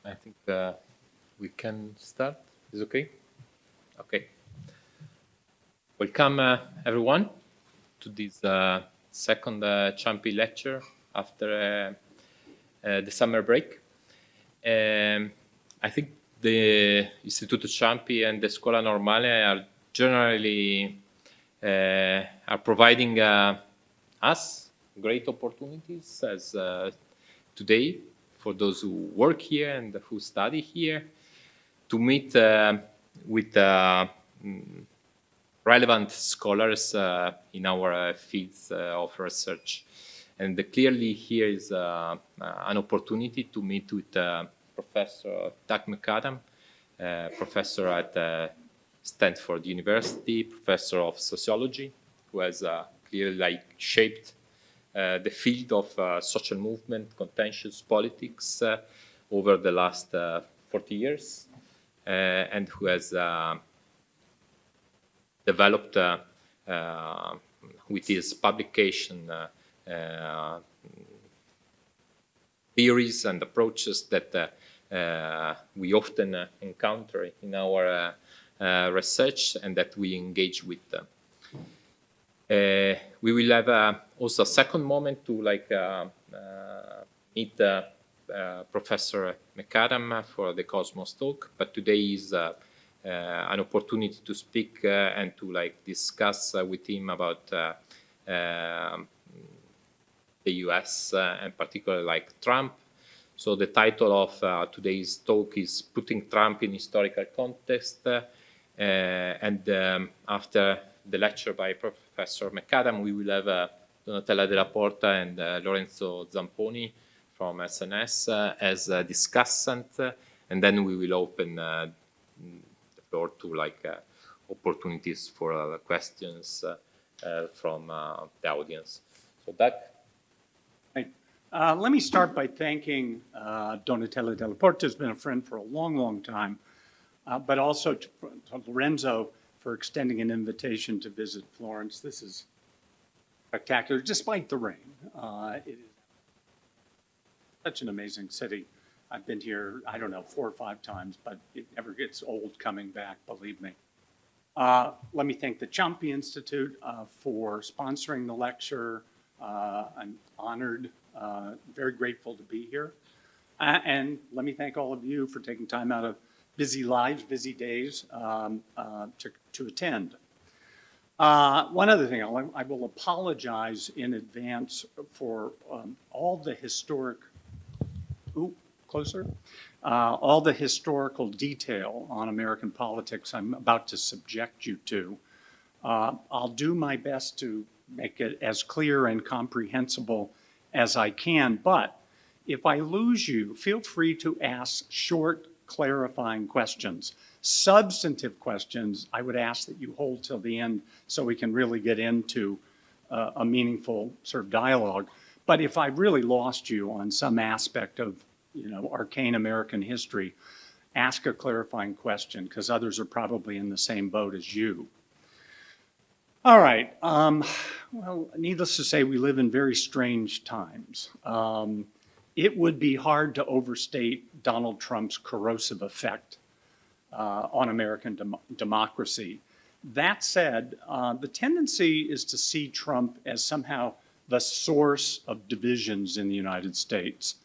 I think we can start. Is it okay? Okay. Welcome, everyone, to this second Ciampi lecture after the summer break. I think the Istituto Ciampi and the Scuola Normale are generally are providing us great opportunities as today for those who work here and who study here to meet with relevant scholars in our fields of research. And clearly here is an opportunity to meet with Professor Doug McAdam, professor at Stanford University, professor of sociology, who has clearly shaped the field of social movement, contentious politics over the last 40 years, and who has developed with his publication theories and approaches that we often encounter in our research and that we engage with. We will have also a second moment to meet Professor McAdam for the Cosmos talk, but today is an opportunity to speak and to discuss with him about the US and particularly Trump. So the title of today's talk is Putting Trump in Historical Context, and after the lecture by Professor McAdam, we will have Donatella Della Porta and Lorenzo Zamponi from SNS as a discussant, and then we will open the floor to opportunities for questions from the audience. So Doug? Right. Let me start by thanking Donatella Della Porta, who's been a friend for a long, long time, but also to Lorenzo for extending an invitation to visit Florence. This is spectacular, despite the rain. It is such an amazing city. I've been here, I don't know, 4 or 5 times, but it never gets old coming back, believe me. Let me thank the Ciampi Institute for sponsoring the lecture. I'm honored, very grateful to be here. And let me thank all of you for taking time out of busy lives, busy days to attend. One other thing, I will apologize in advance for all the historic, all the historical detail on American politics I'm about to subject you to. I'll do my best to make it as clear and comprehensible as I can, but if I lose you, feel free to ask short, clarifying questions. Substantive questions, I would ask that you hold till the end so we can really get into a meaningful sort of dialogue. But if I really lost you on some aspect of, arcane American history, ask a clarifying question, because others are probably in the same boat as you. All right. Well, needless to say, we live in very strange times. It would be hard to overstate Donald Trump's corrosive effect on American democracy. That said, the tendency is to see Trump as somehow the source of divisions in the United States,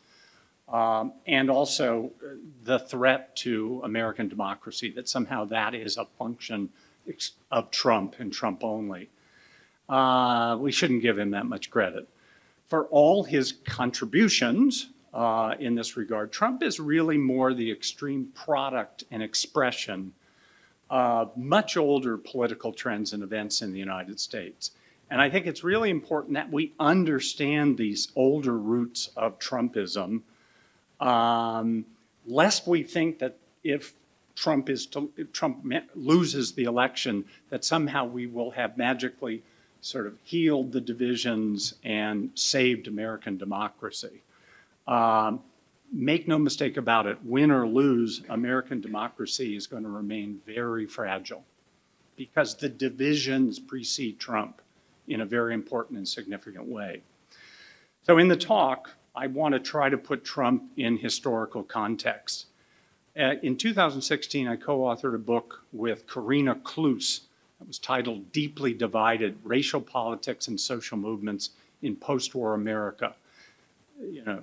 and also the threat to American democracy, that somehow that is a function of Trump and Trump only. We shouldn't give him that much credit. For all his contributions in this regard, Trump is really more the extreme product and expression of much older political trends and events in the United States. And I think it's really important that we understand these older roots of Trumpism, lest we think that if Trump loses the election, that somehow we will have magically sort of healed the divisions and saved American democracy. Make no mistake about it, win or lose, American democracy is going to remain very fragile because the divisions precede Trump in a very important and significant way. So in the talk, I want to try to put Trump in historical context. In 2016, I co-authored a book with Karina Kloos that was titled Deeply Divided: Racial Politics and Social Movements in Post-War America. You know,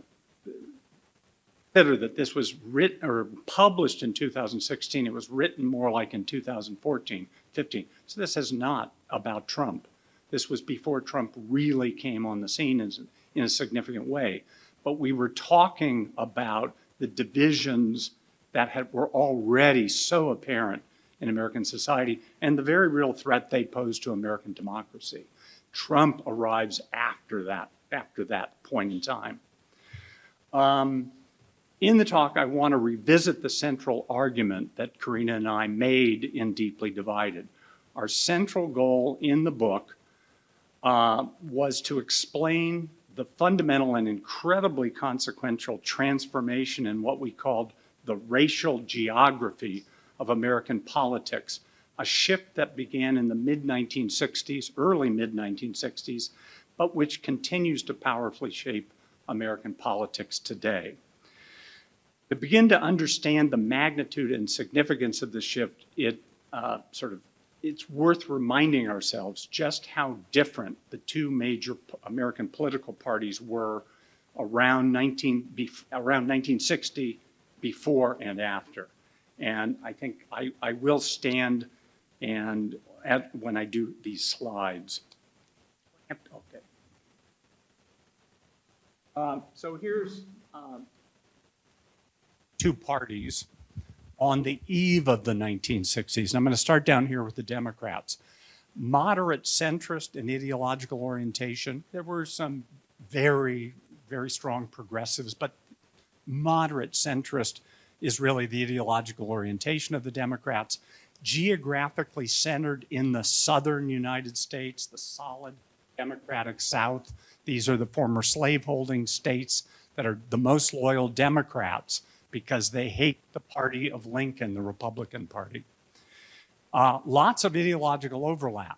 consider that this was written or published in 2016. It was written more like in 2014, 15. So this is not about Trump. This was before Trump really came on the scene in a significant way. But we were talking about the divisions that were already so apparent in American society and the very real threat they pose to American democracy. Trump arrives after that point in time. In the talk, I want to revisit the central argument that Karina and I made in Deeply Divided. Our central goal in the book was to explain the fundamental and incredibly consequential transformation in what we called the racial geography of American politics, a shift that began in the mid-1960s, early mid-1960s, but which continues to powerfully shape American politics today. To begin to understand the magnitude and significance of the shift, it's worth reminding ourselves just how different the two major American political parties were around 1960, before and after. And I think I will stand and when I do these slides. Okay. So here's two parties on the eve of the 1960s. And I'm going to start down here with the Democrats. Moderate centrist in ideological orientation. There were some very, very strong progressives, but moderate centrist is really the ideological orientation of the Democrats. Geographically centered in the southern United States, the solid Democratic South. These are the former slaveholding states that are the most loyal Democrats because they hate the party of Lincoln, the Republican Party. Lots of ideological overlap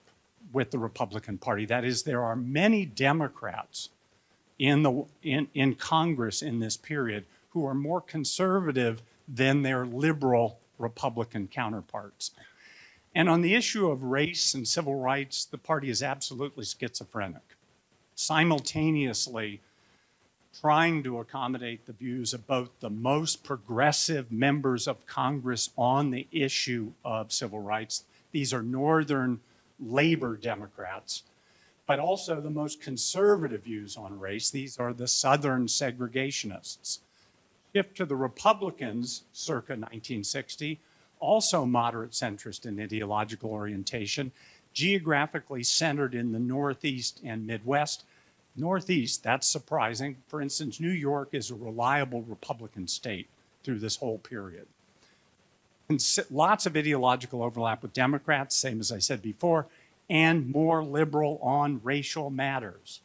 with the Republican Party. That is, there are many Democrats in Congress in this period who are more conservative than their liberal Republican counterparts. And on the issue of race and civil rights, the party is absolutely schizophrenic, simultaneously trying to accommodate the views of both the most progressive members of Congress on the issue of civil rights. These are Northern labor Democrats, but also the most conservative views on race. These are the Southern segregationists. Shift to the Republicans circa 1960, also moderate centrist in ideological orientation, geographically centered in the Northeast and Midwest. Northeast, that's surprising. For instance, New York is a reliable Republican state through this whole period. And lots of ideological overlap with Democrats, same as I said before, and more liberal on racial matters.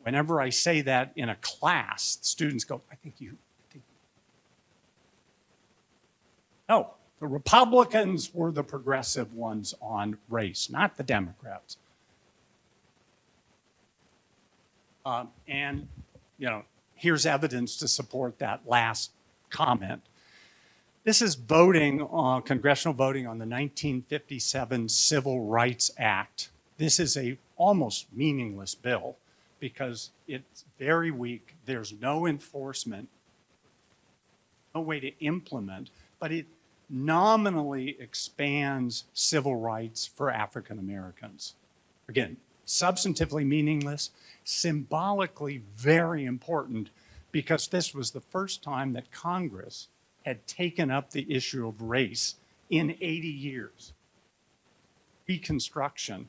Whenever I say that in a class, students go, I think you. No, the Republicans were the progressive ones on race, not the Democrats. And, you know, here's evidence to support that last comment. This is voting on congressional voting on the 1957 Civil Rights Act. This is a almost meaningless bill because it's very weak. There's no enforcement, no way to implement, but it nominally expands civil rights for African Americans. Again, substantively meaningless, symbolically very important because this was the first time that Congress had taken up the issue of race in 80 years. Reconstruction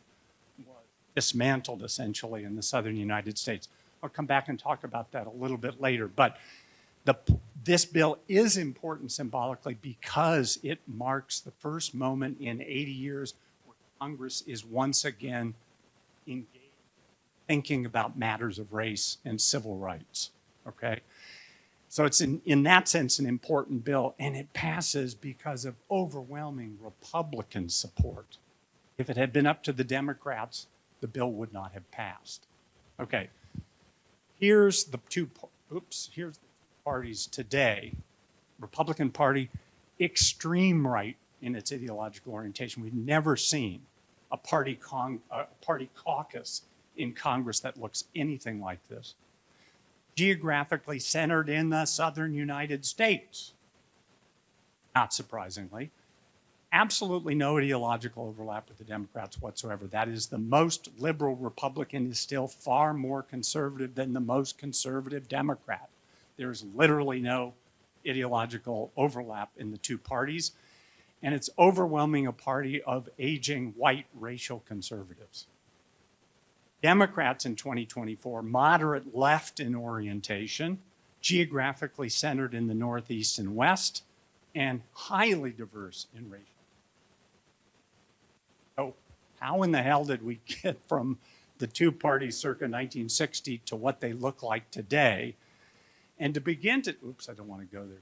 was dismantled essentially in the southern United States. I'll come back and talk about that a little bit later, but this bill is important symbolically because it marks the first moment in 80 years where Congress is once again engaged thinking about matters of race and civil rights, okay? So it's in that sense an important bill, and it passes because of overwhelming Republican support. If it had been up to the Democrats, the bill would not have passed. Okay, here's the two here's the parties today. Republican Party, extreme right in its ideological orientation. We've never seen a party caucus in Congress that looks anything like this. Geographically centered in the southern United States, not surprisingly. Absolutely no ideological overlap with the Democrats whatsoever. That is, the most liberal Republican is still far more conservative than the most conservative Democrat. There's literally no ideological overlap in the two parties, and it's overwhelming a party of aging white racial conservatives. Democrats in 2024, moderate left in orientation, geographically centered in the Northeast and West, and highly diverse in racial. So how in the hell did we get from the two parties circa 1960 to what they look like today? And to begin to, I don't want to go there.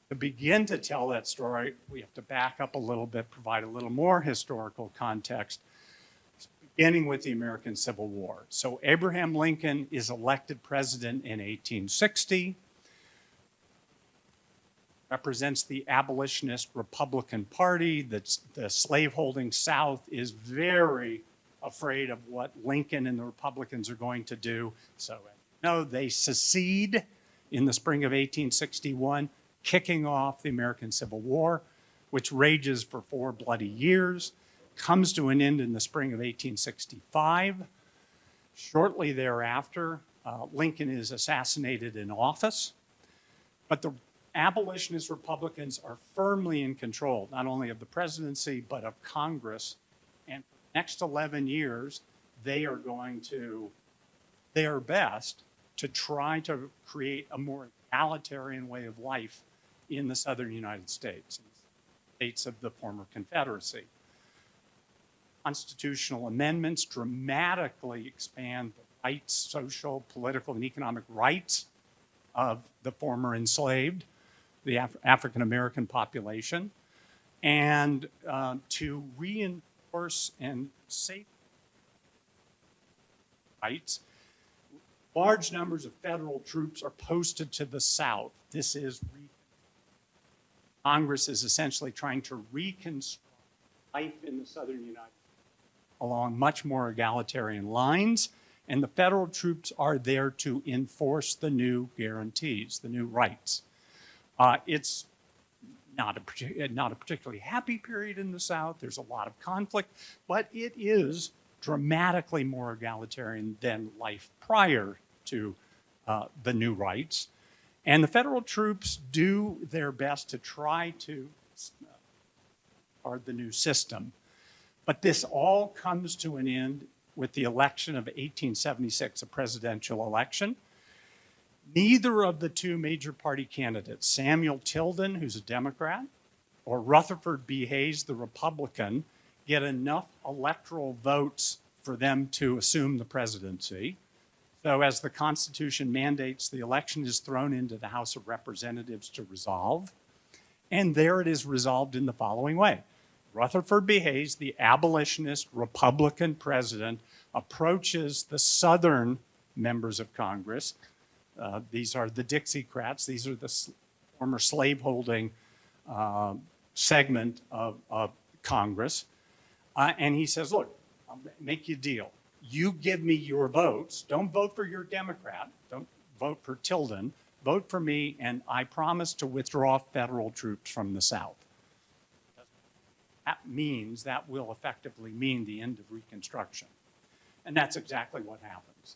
To begin to tell that story, we have to back up a little bit, provide a little more historical context, beginning with the American Civil War. So Abraham Lincoln is elected president in 1860, represents the abolitionist Republican Party. The slaveholding South is very afraid of what Lincoln and the Republicans are going to do. So, no, they secede in the spring of 1861, kicking off the American Civil War, which rages for 4 bloody years, comes to an end in the spring of 1865. Shortly thereafter, Lincoln is assassinated in office, but the abolitionist Republicans are firmly in control, not only of the presidency, but of Congress. And for the next 11 years, they are going to their best to try to create a more egalitarian way of life in the southern United States, states of the former Confederacy. Constitutional amendments dramatically expand the rights, social, political, and economic rights of the former enslaved, the African-American population, and to reinforce and safeguard rights. Large numbers of federal troops are posted to the South. This is Congress is essentially trying to reconstruct life in the southern United States along much more egalitarian lines, and the federal troops are there to enforce the new guarantees, the new rights. It's not a particularly happy period in the South. There's a lot of conflict, but it is dramatically more egalitarian than life prior to the new rights. And the federal troops do their best to try to guard the new system. But this all comes to an end with the election of 1876, a presidential election. Neither of the two major party candidates, Samuel Tilden, who's a Democrat, or Rutherford B. Hayes, the Republican, get enough electoral votes for them to assume the presidency. So as the Constitution mandates, the election is thrown into the House of Representatives to resolve. And there it is resolved in the following way. Rutherford B. Hayes, the abolitionist Republican president, approaches the Southern members of Congress. These are the Dixiecrats. These are the former slaveholding segment of Congress. And he says, look, I'll make you a deal. You give me your votes. Don't vote for your Democrat. Don't vote for Tilden. Vote for me, and I promise to withdraw federal troops from the South. That will effectively mean the end of Reconstruction. And that's exactly what happens.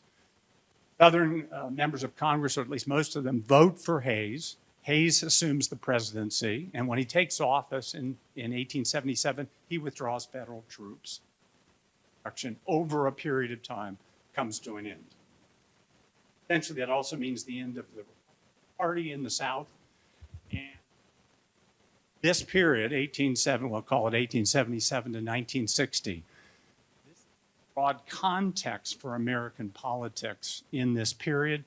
Southern members of Congress, or at least most of them, vote for Hayes. Hayes assumes the presidency, and when he takes office in 1877, he withdraws federal troops. Over a period of time comes to an end. Essentially, that also means the end of the party in the South. And this period, we'll call it 1877 to 1960, this broad context for American politics in this period.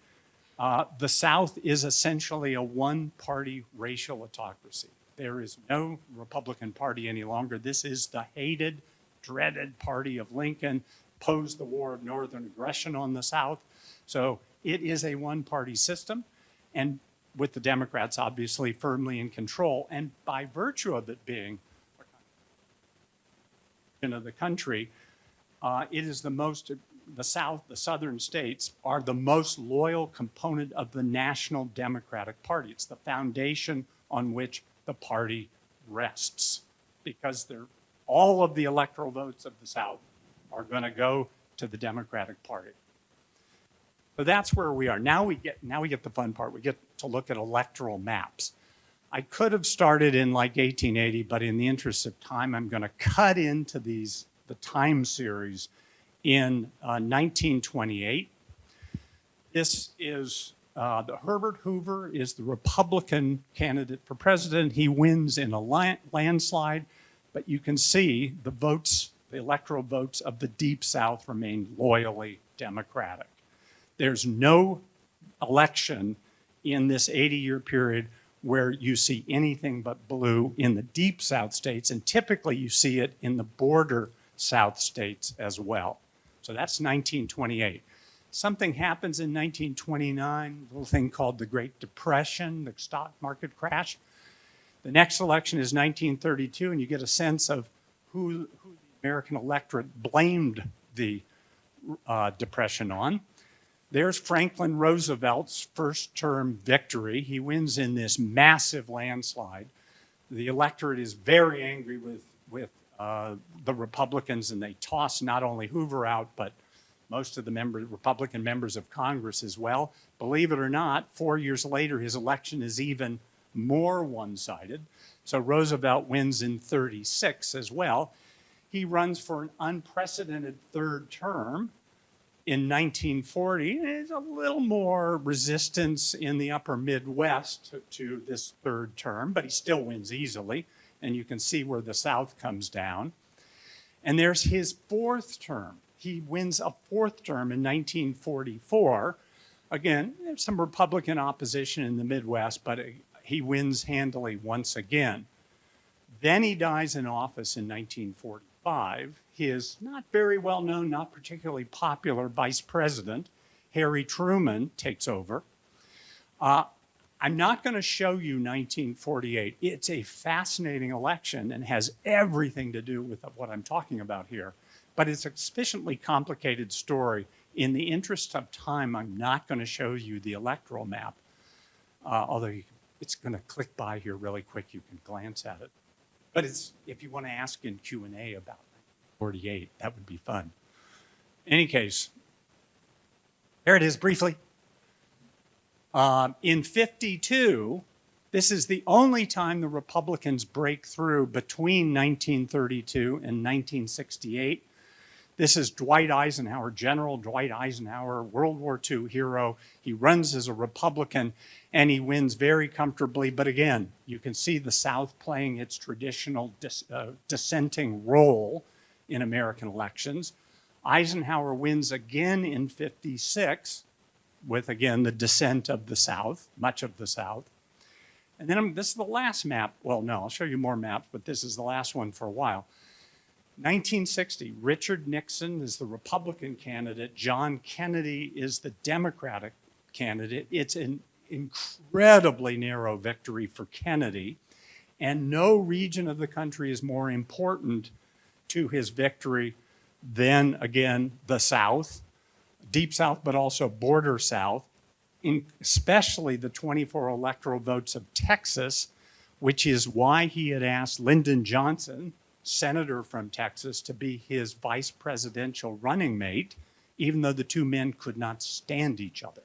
The South is essentially a one-party racial autocracy. There is no Republican Party any longer. This is the hated, dreaded party of Lincoln, posed the war of northern aggression on the South. So it is a one-party system, and with the Democrats obviously firmly in control. And by virtue of it being of the country, it is the most, the southern states are the most loyal component of the National Democratic Party. It's the foundation on which the party rests, because all of the electoral votes of the South are going to go to the Democratic Party. So that's where we are. Now we get the fun part. We get to look at electoral maps. I could have started in like 1880, but in the interest of time, I'm going to cut into the time series in 1928. This is Herbert Hoover is the Republican candidate for president. He wins in a landslide, but you can see the votes, the electoral votes of the Deep South remain loyally Democratic. There's no election in this 80-year period where you see anything but blue in the Deep South states, and typically you see it in the border South states as well. So that's 1928. Something happens in 1929, a little thing called the Great Depression, the stock market crash. The next election is 1932, and you get a sense of who the American electorate blamed the Depression on. There's Franklin Roosevelt's first-term victory. He wins in this massive landslide. The electorate is very angry with the Republicans, and they toss not only Hoover out, but most of the Republican members of Congress as well. Believe it or not, 4 years later, his election is even more one-sided. So Roosevelt wins in 36 as well. He runs for an unprecedented third term. In 1940, there's a little more resistance in the upper Midwest to this third term, but he still wins easily. And you can see where the South comes down. And there's his fourth term. He wins a fourth term in 1944. Again, there's some Republican opposition in the Midwest, but he wins handily once again. Then he dies in office in 1945. His not very well known, not particularly popular vice president, Harry Truman, takes over. I'm not going to show you 1948. It's a fascinating election and has everything to do with what I'm talking about here. But it's a sufficiently complicated story. In the interest of time, I'm not going to show you the electoral map, although it's going to click by here really quick. You can glance at it. But if you want to ask in Q&A about 48, that would be fun. In any case, there it is briefly. In 52, this is the only time the Republicans break through between 1932 and 1968. This is Dwight Eisenhower, General Dwight Eisenhower, World War II hero. He runs as a Republican, and he wins very comfortably. But again, you can see the South playing its traditional dissenting role in American elections. Eisenhower wins again in 56 with, again, the dissent of the South, much of the South. And then this is the last map. Well, no, I'll show you more maps, but this is the last one for a while. 1960, Richard Nixon is the Republican candidate. John Kennedy is the Democratic candidate. It's an incredibly narrow victory for Kennedy, and no region of the country is more important to his victory than, again, the South, Deep South, but also border South, especially the 24 electoral votes of Texas, which is why he had asked Lyndon Johnson, senator from Texas, to be his vice presidential running mate, even though the two men could not stand each other.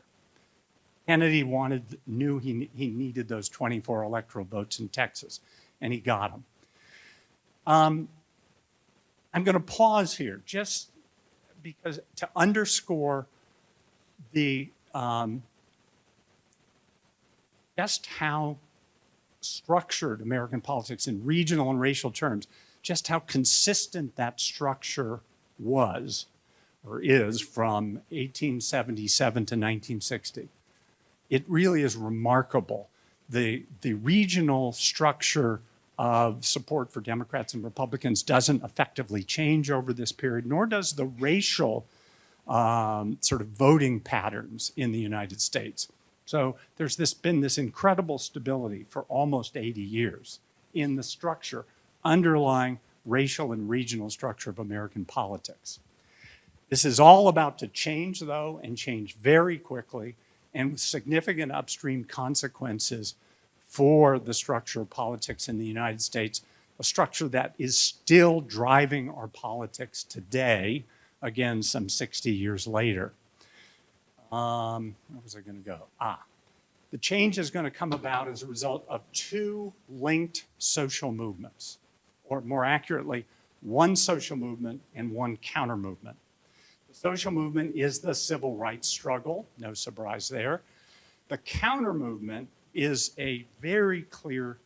Kennedy knew he needed those 24 electoral votes in Texas, and he got them. I'm going to pause here just because to underscore the just how structured American politics in regional and racial terms, just how consistent that structure was or is from 1877 to 1960. It really is remarkable. The regional structure of support for Democrats and Republicans doesn't effectively change over this period, nor does the racial sort of voting patterns in the United States. So there's been this incredible stability for almost 80 years in the structure underlying racial and regional structure of American politics. This is all about to change, though, and change very quickly, and with significant upstream consequences for the structure of politics in the United States, a structure that is still driving our politics today, again, some 60 years later. Where was I going to go? The change is going to come about as a result of two linked social movements, or more accurately, one social movement and one counter movement. The social movement is the civil rights struggle, no surprise there. The counter movement is a very clear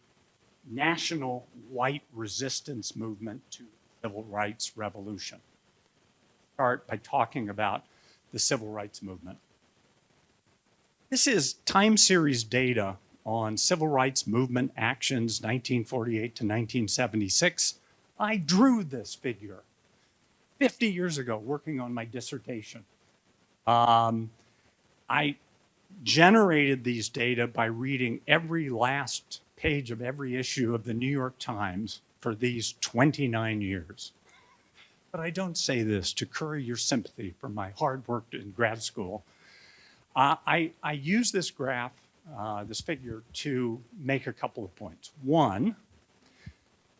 national white resistance movement to the civil rights revolution. Start by talking about the civil rights movement. This is time series data on civil rights movement actions 1948 to 1976. I drew this figure 50 years ago working on my dissertation. I generated these data by reading every last page of every issue of the New York Times for these 29 years. But I don't say this to curry your sympathy for my hard work in grad school. I use this graph, this figure, to make a couple of points. One,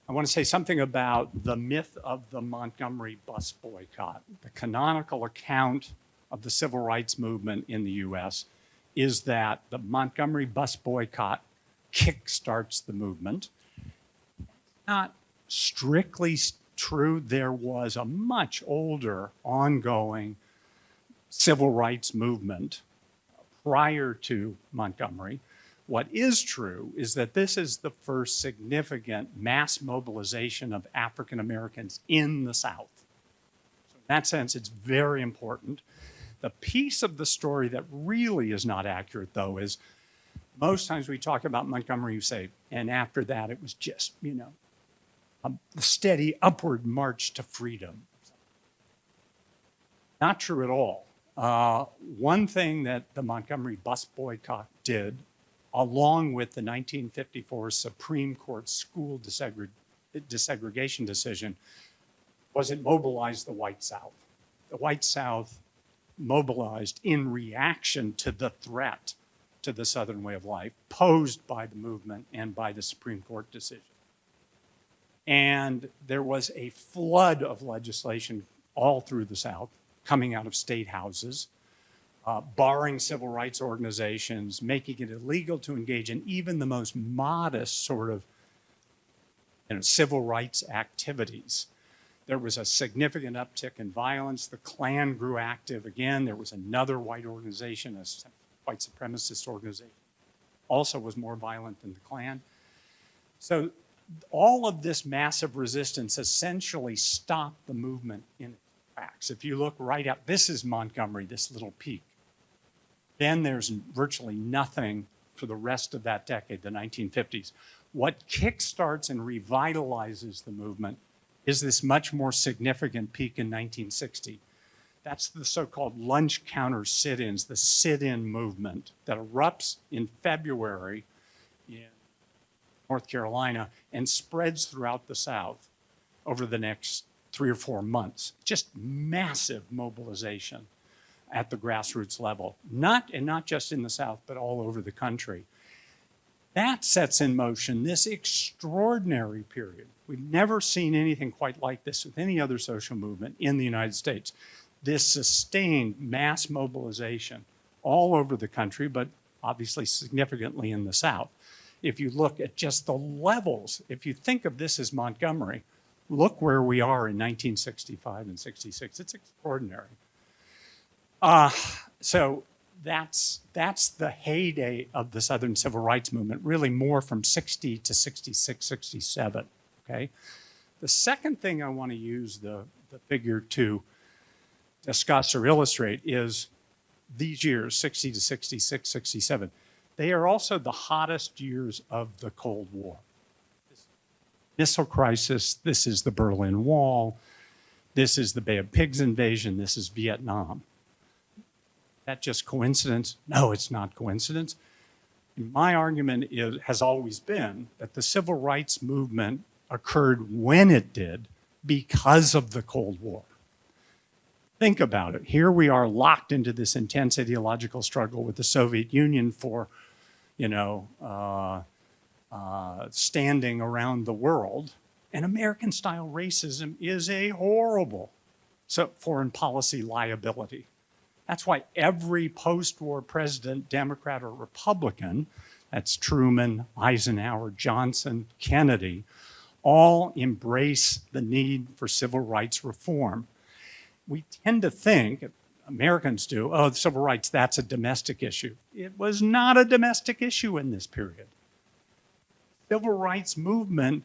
I want to say something about the myth of the Montgomery bus boycott. The canonical account of the civil rights movement in the US is that the Montgomery bus boycott kickstarts the movement. Not strictly true. There was a much older, ongoing civil rights movement prior to Montgomery. What is true is that this is the first significant mass mobilization of African Americans in the South. So in that sense, it's very important. The piece of the story that really is not accurate, though, is most times we talk about Montgomery, you say, and after that it was just, a steady upward march to freedom. Not true at all. One thing that the Montgomery bus boycott did, along with the 1954 Supreme Court school desegregation decision, was it mobilized the white South. The white South mobilized in reaction to the threat to the Southern way of life posed by the movement and by the Supreme Court decision. And there was a flood of legislation all through the South coming out of state houses, barring civil rights organizations, making it illegal to engage in even the most modest sort of civil rights activities. There was a significant uptick in violence. The Klan grew active again. There was another white organization, a white supremacist organization, also was more violent than the Klan. So all of this massive resistance essentially stopped the movement in its tracks. If you look right up, this is Montgomery, this little peak. Then there's virtually nothing for the rest of that decade, the 1950s. What kickstarts and revitalizes the movement is this much more significant peak in 1960. That's the so-called lunch counter sit-ins, the sit-in movement that erupts in February in North Carolina and spreads throughout the South over the next 3 or 4 months. Just massive mobilization at the grassroots level, not just in the South, but all over the country. That sets in motion this extraordinary period. We've never seen anything quite like this with any other social movement in the United States. This sustained mass mobilization all over the country, but obviously significantly in the South. If you look at just the levels, if you think of this as Montgomery, look where we are in 1965 and 66. It's extraordinary. So that's the heyday of the Southern Civil Rights Movement, really more from 60 to 66, 67, okay? The second thing I want to use the figure to discuss or illustrate is these years, 60 to 66, 67. They are also the hottest years of the Cold War. Missile crisis, this is the Berlin Wall, this is the Bay of Pigs invasion, this is Vietnam. that just coincidence? No, it's not coincidence. My argument has always been that the civil rights movement occurred when it did because of the Cold War. Think about it. Here we are locked into this intense ideological struggle with the Soviet Union for, standing around the world. And American-style racism is a horrible foreign policy liability. That's why every post-war president, Democrat or Republican, that's Truman, Eisenhower, Johnson, Kennedy, all embrace the need for civil rights reform. We tend to think, Americans do, oh, the civil rights, that's a domestic issue. It was not a domestic issue in this period. Civil rights movement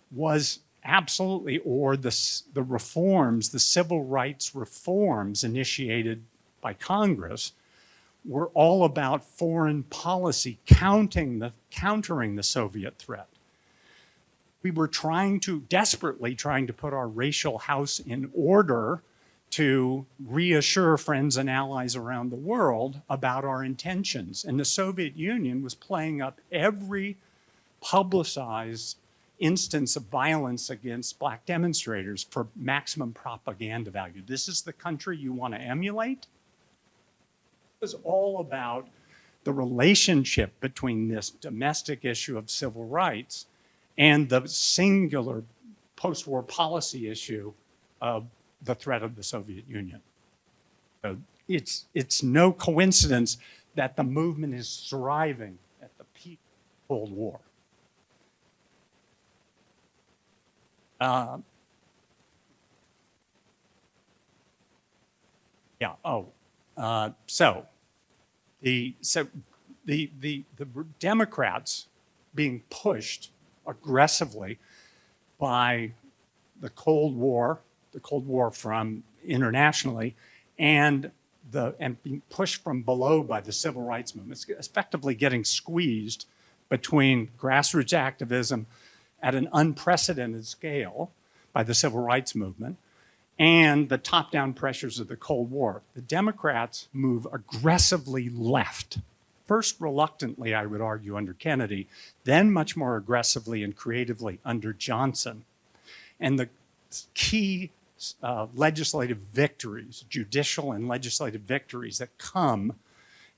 was absolutely, or the reforms, the civil rights reforms initiated by Congress were all about foreign policy, countering the Soviet threat. We were desperately trying to put our racial house in order to reassure friends and allies around the world about our intentions. And the Soviet Union was playing up every publicized instance of violence against black demonstrators for maximum propaganda value. This is the country you want to emulate? It was all about the relationship between this domestic issue of civil rights and the singular post-war policy issue of the threat of the Soviet Union. So it's no coincidence that the movement is thriving at the peak of the Cold War. So the Democrats being pushed aggressively by the Cold War from internationally, and being pushed from below by the civil rights movement. It's effectively getting squeezed between grassroots activism at an unprecedented scale by the civil rights movement and the top-down pressures of the Cold War. The Democrats move aggressively left. First, reluctantly, I would argue, under Kennedy, then much more aggressively and creatively under Johnson. And the key legislative victories, judicial and legislative victories that come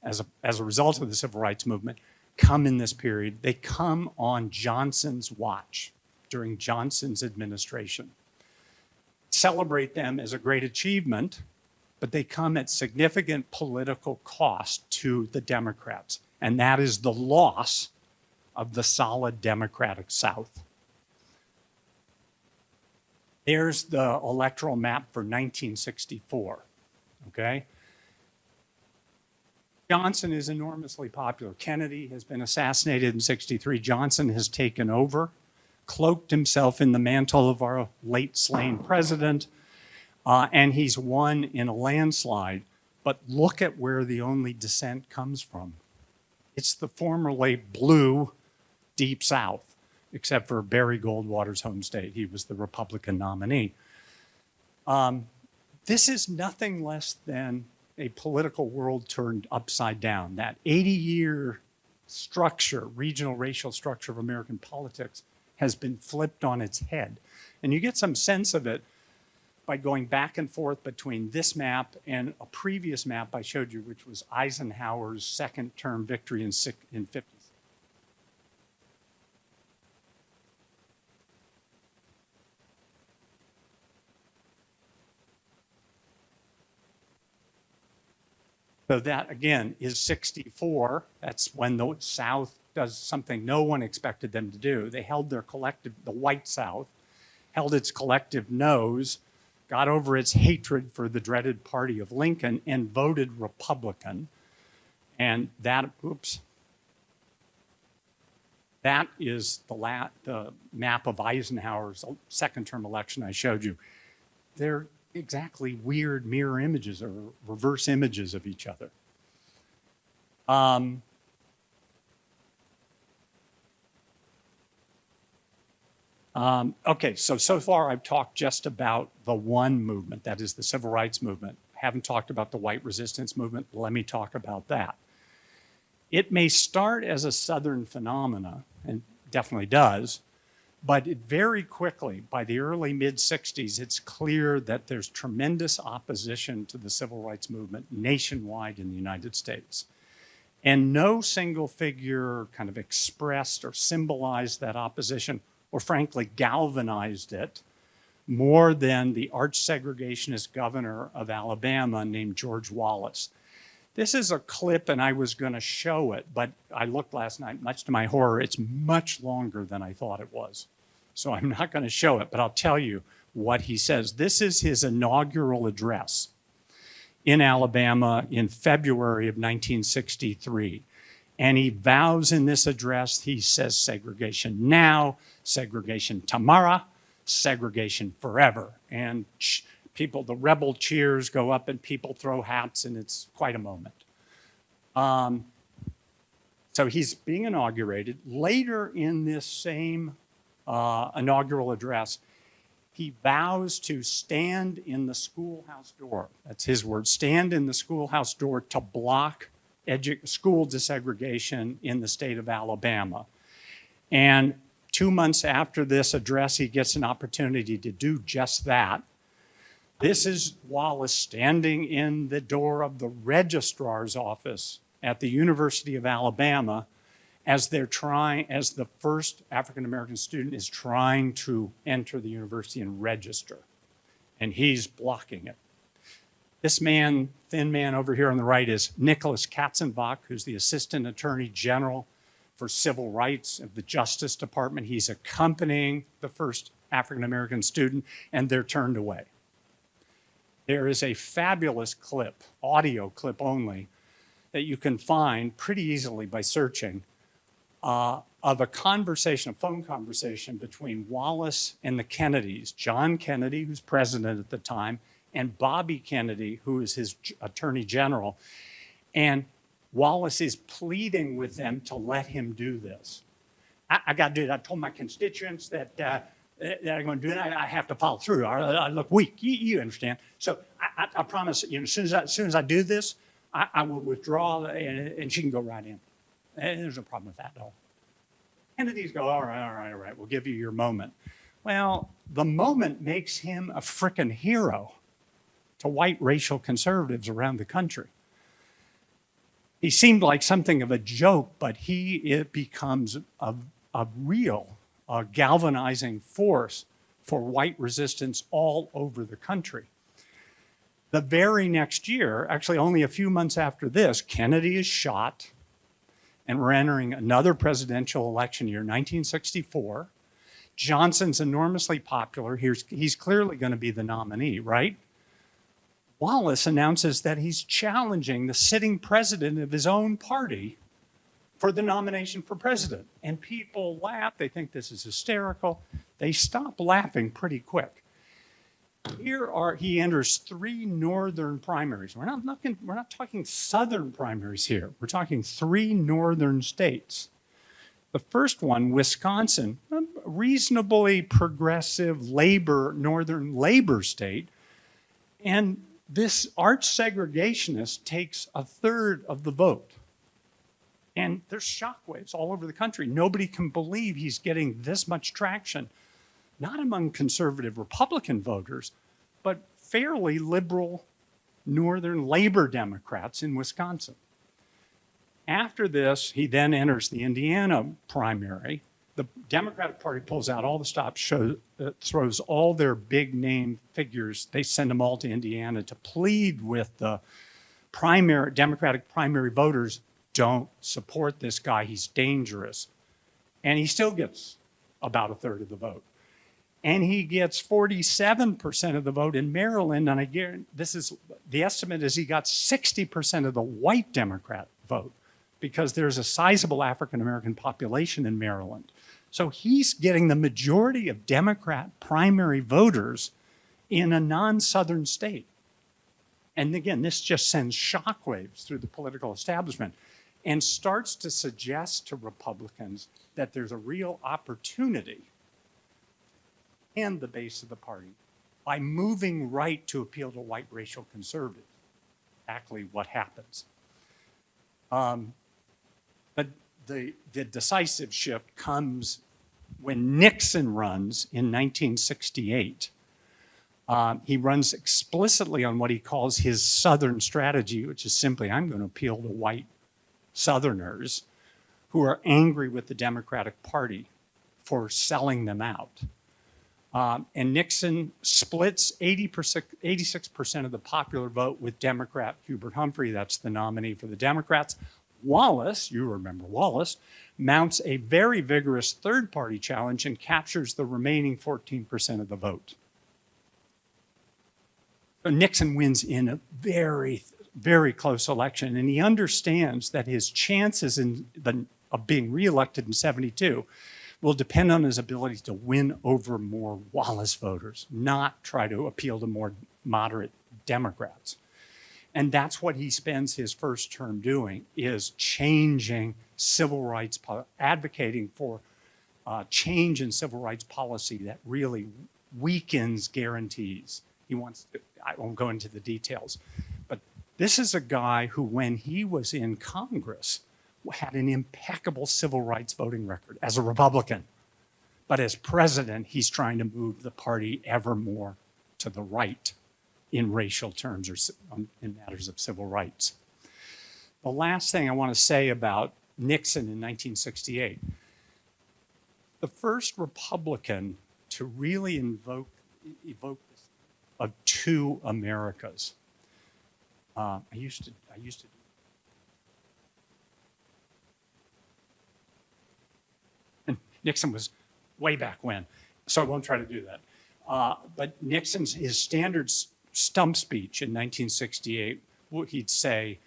as a result of the civil rights movement come in this period. They come on Johnson's watch, during Johnson's administration. Celebrate them as a great achievement, but they come at significant political cost to the Democrats, and that is the loss of the solid Democratic South. There's the electoral map for 1964, okay? Johnson is enormously popular. Kennedy has been assassinated in '63. Johnson has taken over, cloaked himself in the mantle of our late slain president, and he's won in a landslide. But look at where the only dissent comes from. It's the formerly blue Deep South, except for Barry Goldwater's home state. He was the Republican nominee. This is nothing less than a political world turned upside down. That 80-year structure, regional racial structure of American politics has been flipped on its head. And you get some sense of it by going back and forth between this map and a previous map I showed you, which was Eisenhower's second term victory in 50s. So that, again, is 64. That's when the South does something no one expected them to do. They held their collective, the white South, held its collective nose, got over its hatred for the dreaded party of Lincoln, and voted Republican. And that, that is the map of Eisenhower's second-term election I showed you. They're exactly weird mirror images or reverse images of each other. Okay, so far I've talked just about the one movement, that is the civil rights movement. haven't talked about the white resistance movement. Let me talk about that. It may start as a Southern phenomena, and definitely does, but it very quickly, by the early mid-60s, it's clear that there's tremendous opposition to the civil rights movement nationwide in the United States. And no single figure kind of expressed or symbolized that opposition, or frankly galvanized it, more than the arch segregationist governor of Alabama named George Wallace. This is a clip, and I was going to show it, but I looked last night, much to my horror, it's much longer than I thought it was. So I'm not going to show it, but I'll tell you what he says. This is his inaugural address in Alabama in February of 1963. And he vows in this address, he says segregation now, segregation tomorrow, segregation forever. And people, the rebel cheers go up and people throw hats, and it's quite a moment. So he's being inaugurated. Later in this same inaugural address, he vows to stand in the schoolhouse door. That's his word, stand in the schoolhouse door to block school desegregation in the state of Alabama. And 2 months after this address, he gets an opportunity to do just that. This is Wallace standing in the door of the registrar's office at the University of Alabama as the first African-American student is trying to enter the university and register. And he's blocking it. This man, thin man over here on the right, is Nicholas Katzenbach, who's the Assistant Attorney General for Civil Rights of the Justice Department. He's accompanying the first African-American student, and they're turned away. There is a fabulous clip, audio clip only, that you can find pretty easily by searching of a conversation, a phone conversation between Wallace and the Kennedys, John Kennedy, who's president at the time, and Bobby Kennedy, who is his attorney general. And Wallace is pleading with them to let him do this. I got to do it. I told my constituents that I'm going to do it. I have to follow through. I look weak. You understand. So I promise, as soon as I do this, I will withdraw, and she can go right in. And there's no problem with that at all. Kennedys go, all right, we'll give you your moment. Well, the moment makes him a frickin' hero to white racial conservatives around the country. He seemed like something of a joke, but it becomes a real galvanizing force for white resistance all over the country. The very next year, actually only a few months after this, Kennedy is shot, and we're entering another presidential election year, 1964. Johnson's enormously popular. He's clearly going to be the nominee, right? Wallace announces that he's challenging the sitting president of his own party for the nomination for president. And people laugh. They think this is hysterical. They stop laughing pretty quick. He enters 3 northern primaries. We're not talking southern primaries here. We're talking 3 northern states. The first one, Wisconsin, a reasonably progressive northern labor state. And this arch segregationist takes 1/3 of the vote. And there's shockwaves all over the country. Nobody can believe he's getting this much traction, not among conservative Republican voters, but fairly liberal northern labor Democrats in Wisconsin. After this, he then enters the Indiana primary. The Democratic Party pulls out all the stops, throws all their big name figures. They send them all to Indiana to plead with the Democratic primary voters, don't support this guy, he's dangerous. And he still gets about 1/3 of the vote. And he gets 47% of the vote in Maryland, and I guarantee the estimate is he got 60% of the white Democrat vote, because there's a sizable African-American population in Maryland. So he's getting the majority of Democrat primary voters in a non-Southern state. And again, this just sends shockwaves through the political establishment and starts to suggest to Republicans that there's a real opportunity in the base of the party by moving right to appeal to white racial conservatives. exactly what happens. But the decisive shift comes when Nixon runs in 1968. He runs explicitly on what he calls his Southern strategy, which is simply, I'm going to appeal to white Southerners who are angry with the Democratic Party for selling them out. And Nixon splits 86% of the popular vote with Democrat Hubert Humphrey. That's the nominee for the Democrats. Wallace, you remember Wallace, mounts a very vigorous third-party challenge and captures the remaining 14% of the vote. So Nixon wins in a very, very close election, and he understands that his chances of being reelected in 72 will depend on his ability to win over more Wallace voters, not try to appeal to more moderate Democrats. And that's what he spends his first term doing, is changing civil rights, advocating for change in civil rights policy that really weakens guarantees. He wants to, I won't go into the details, but this is a guy who, when he was in Congress, had an impeccable civil rights voting record as a Republican. But as president, he's trying to move the party ever more to the right in racial terms or in matters of civil rights. The last thing I want to say about Nixon in 1968, the first Republican to really evoke this of two Americas. I used to and Nixon was way back when, so I won't try to do that. But his standard stump speech in 1968, he'd say,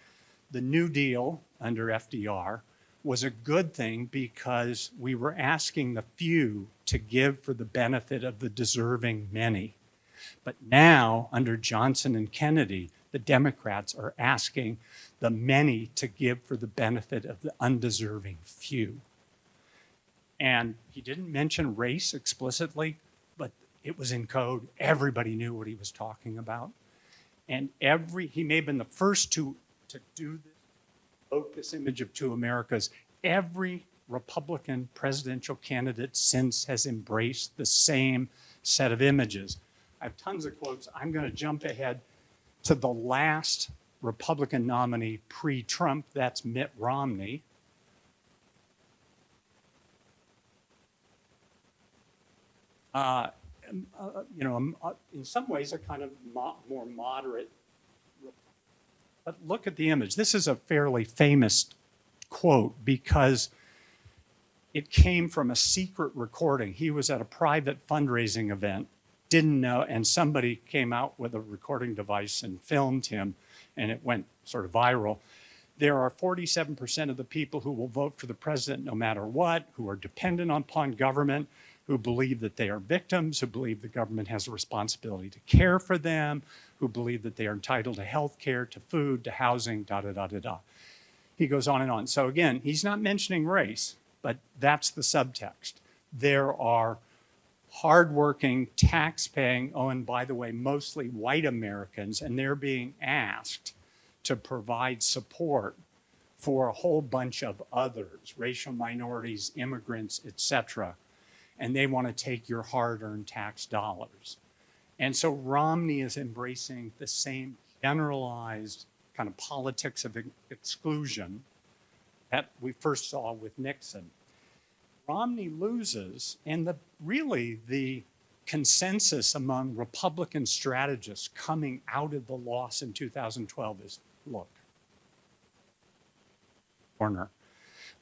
the New Deal under FDR was a good thing because we were asking the few to give for the benefit of the deserving many. But now, under Johnson and Kennedy, the Democrats are asking the many to give for the benefit of the undeserving few. And he didn't mention race explicitly, but it was in code. Everybody knew what he was talking about. And he may have been the first to do this, evoke this image of two Americas. Every Republican presidential candidate since has embraced the same set of images. I have tons of quotes. I'm going to jump ahead to the last Republican nominee pre-Trump. That's Mitt Romney. In some ways a kind of more moderate. But look at the image. This is a fairly famous quote because it came from a secret recording. He was at a private fundraising event, didn't know, and somebody came out with a recording device and filmed him, and it went sort of viral. There are 47% of the people who will vote for the president no matter what, who are dependent upon government, who believe that they are victims, who believe the government has a responsibility to care for them, who believe that they are entitled to health care, to food, to housing, da-da-da-da-da. He goes on and on. So again, he's not mentioning race, but that's the subtext. There are hardworking, tax-paying, oh, and by the way, mostly white Americans, and they're being asked to provide support for a whole bunch of others, racial minorities, immigrants, etc., and they want to take your hard-earned tax dollars. And so Romney is embracing the same generalized kind of politics of exclusion that we first saw with Nixon. Romney loses, and really the consensus among Republican strategists coming out of the loss in 2012 is, look, corner.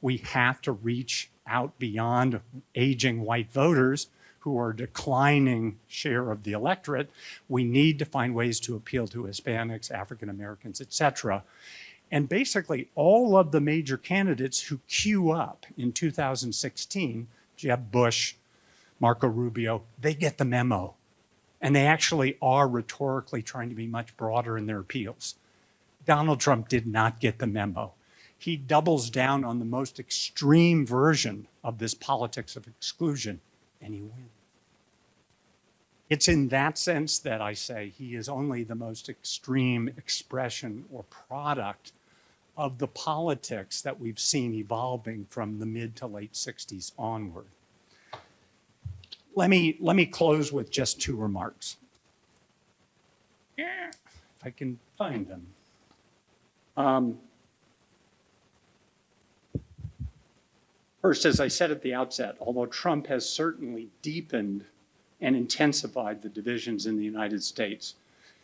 We have to reach out beyond aging white voters who are a declining share of the electorate. We need to find ways to appeal to Hispanics, African Americans, etc. And basically all of the major candidates who queue up in 2016, Jeb Bush, Marco Rubio, they get the memo. And they actually are rhetorically trying to be much broader in their appeals. Donald Trump did not get the memo. He doubles down on the most extreme version of this politics of exclusion, and he wins. It's in that sense that I say he is only the most extreme expression or product of the politics that we've seen evolving from the mid to late 60s onward. Let me close with just two remarks. If I can find them. First, as I said at the outset, although Trump has certainly deepened and intensified the divisions in the United States,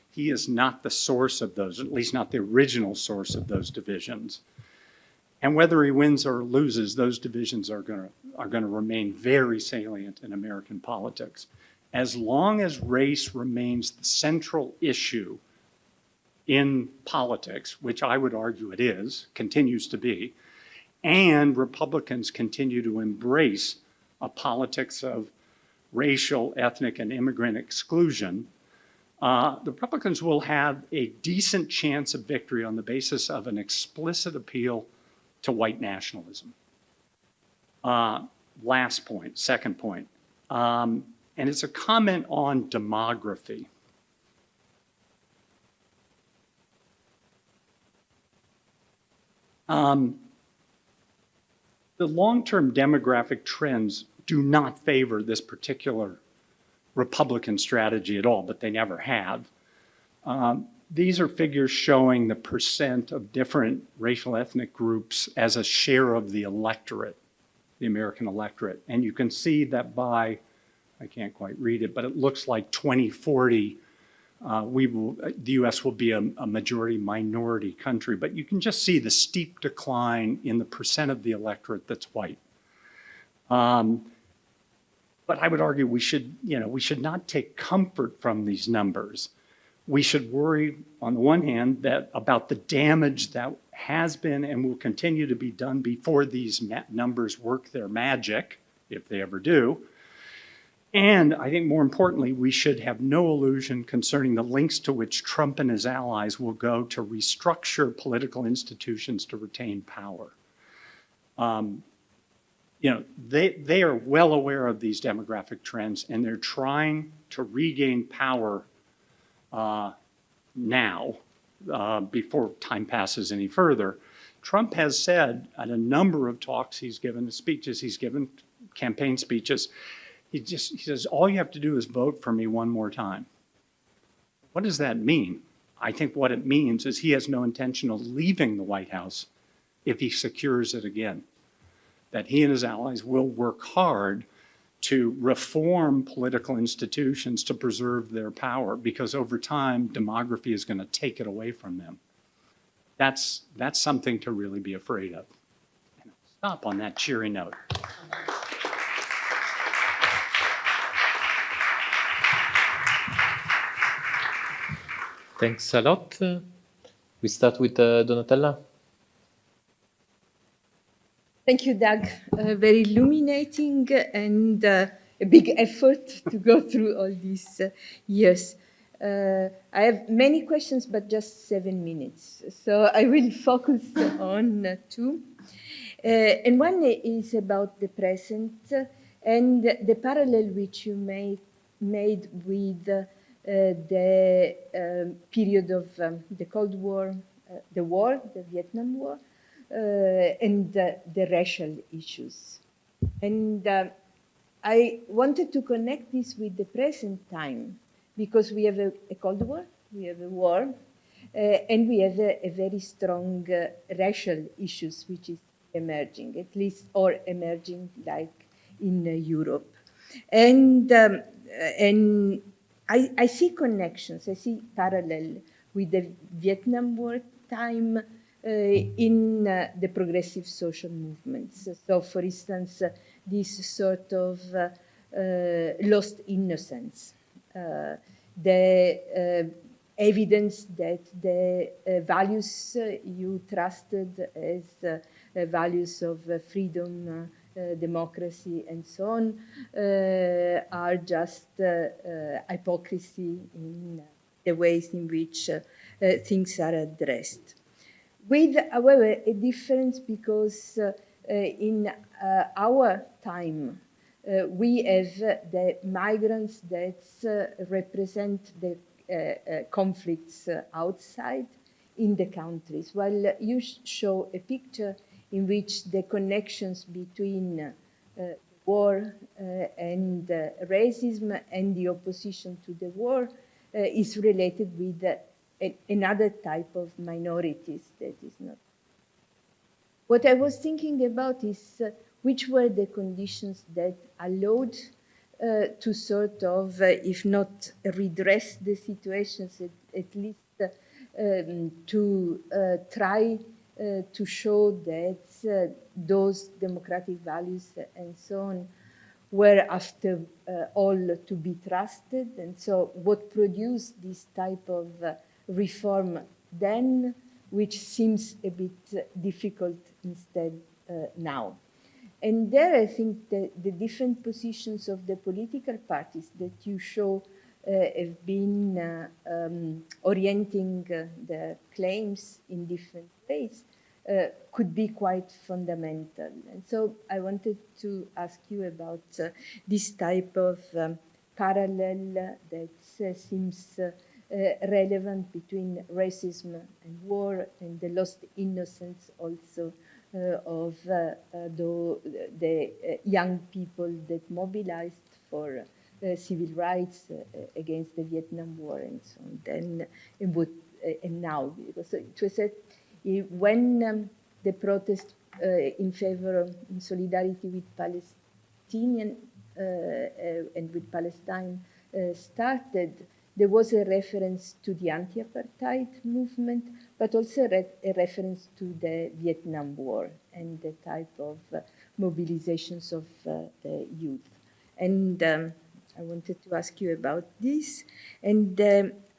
he is not the source of those, at least not the original source of those divisions. And whether he wins or loses, those divisions are going to remain very salient in American politics. As long as race remains the central issue in politics, which I would argue it is, continues to be, and Republicans continue to embrace a politics of racial, ethnic, and immigrant exclusion, the Republicans will have a decent chance of victory on the basis of an explicit appeal to white nationalism. Last point, second point, and it's a comment on demography. The long-term demographic trends do not favor this particular Republican strategy at all, but they never have. These are figures showing the percent of different racial ethnic groups as a share of the electorate, the American electorate. And you can see that by, I can't quite read it, but it looks like 2040, the US will be a majority minority country, but you can just see the steep decline in the percent of the electorate that's white. But I would argue we should not take comfort from these numbers. We should worry, on the one hand, about the damage that has been and will continue to be done before these numbers work their magic, if they ever do. And I think more importantly, we should have no illusion concerning the lengths to which Trump and his allies will go to restructure political institutions to retain power. They are well aware of these demographic trends, and they're trying to regain power now, before time passes any further. Trump has said at a number of talks he's given, speeches he's given, campaign speeches, he says, all you have to do is vote for me one more time. What does that mean? I think what it means is he has no intention of leaving the White House if he secures it again. That he and his allies will work hard to reform political institutions to preserve their power, because over time, demography is going to take it away from them. That's something to really be afraid of. And I'll stop on that cheery note. Thanks a lot. We start with Donatella. Thank you, Doug. Very illuminating and a big effort to go through all these years. I have many questions, but just 7 minutes. So I will focus on two. And one is about the present and the parallel which you made with the period of the Cold War, the Vietnam War, and the racial issues. And I wanted to connect this with the present time, because we have a Cold War, we have a war, and we have a very strong racial issues which is emerging, at least, or emerging like in Europe. And I see connections, I see parallel with the Vietnam War time in the progressive social movements. So, for instance, this sort of lost innocence, the evidence that the values you trusted as values of freedom, democracy, and so on, are just hypocrisy in the ways in which things are addressed. With, however, a difference, because in our time, we have the migrants that represent the conflicts outside in the countries, while you show a picture in which the connections between war and racism and the opposition to the war is related with another type of minorities that is not. What I was thinking about is which were the conditions that allowed to sort of, if not redress the situations, at least to try to show that those democratic values and so on were after all to be trusted. And so what produced this type of reform then, which seems a bit difficult instead now. And there I think the different positions of the political parties that you show have been orienting the claims in different ways could be quite fundamental. And so I wanted to ask you about this type of parallel that seems relevant between racism and war and the lost innocence also of the young people that mobilized for civil rights against the Vietnam War and so on. Then and now, because it was when the protest in favor of in solidarity with Palestinian and with Palestine started, there was a reference to the anti-apartheid movement, but also a reference to the Vietnam War and the type of mobilizations of the youth. And I wanted to ask you about this. And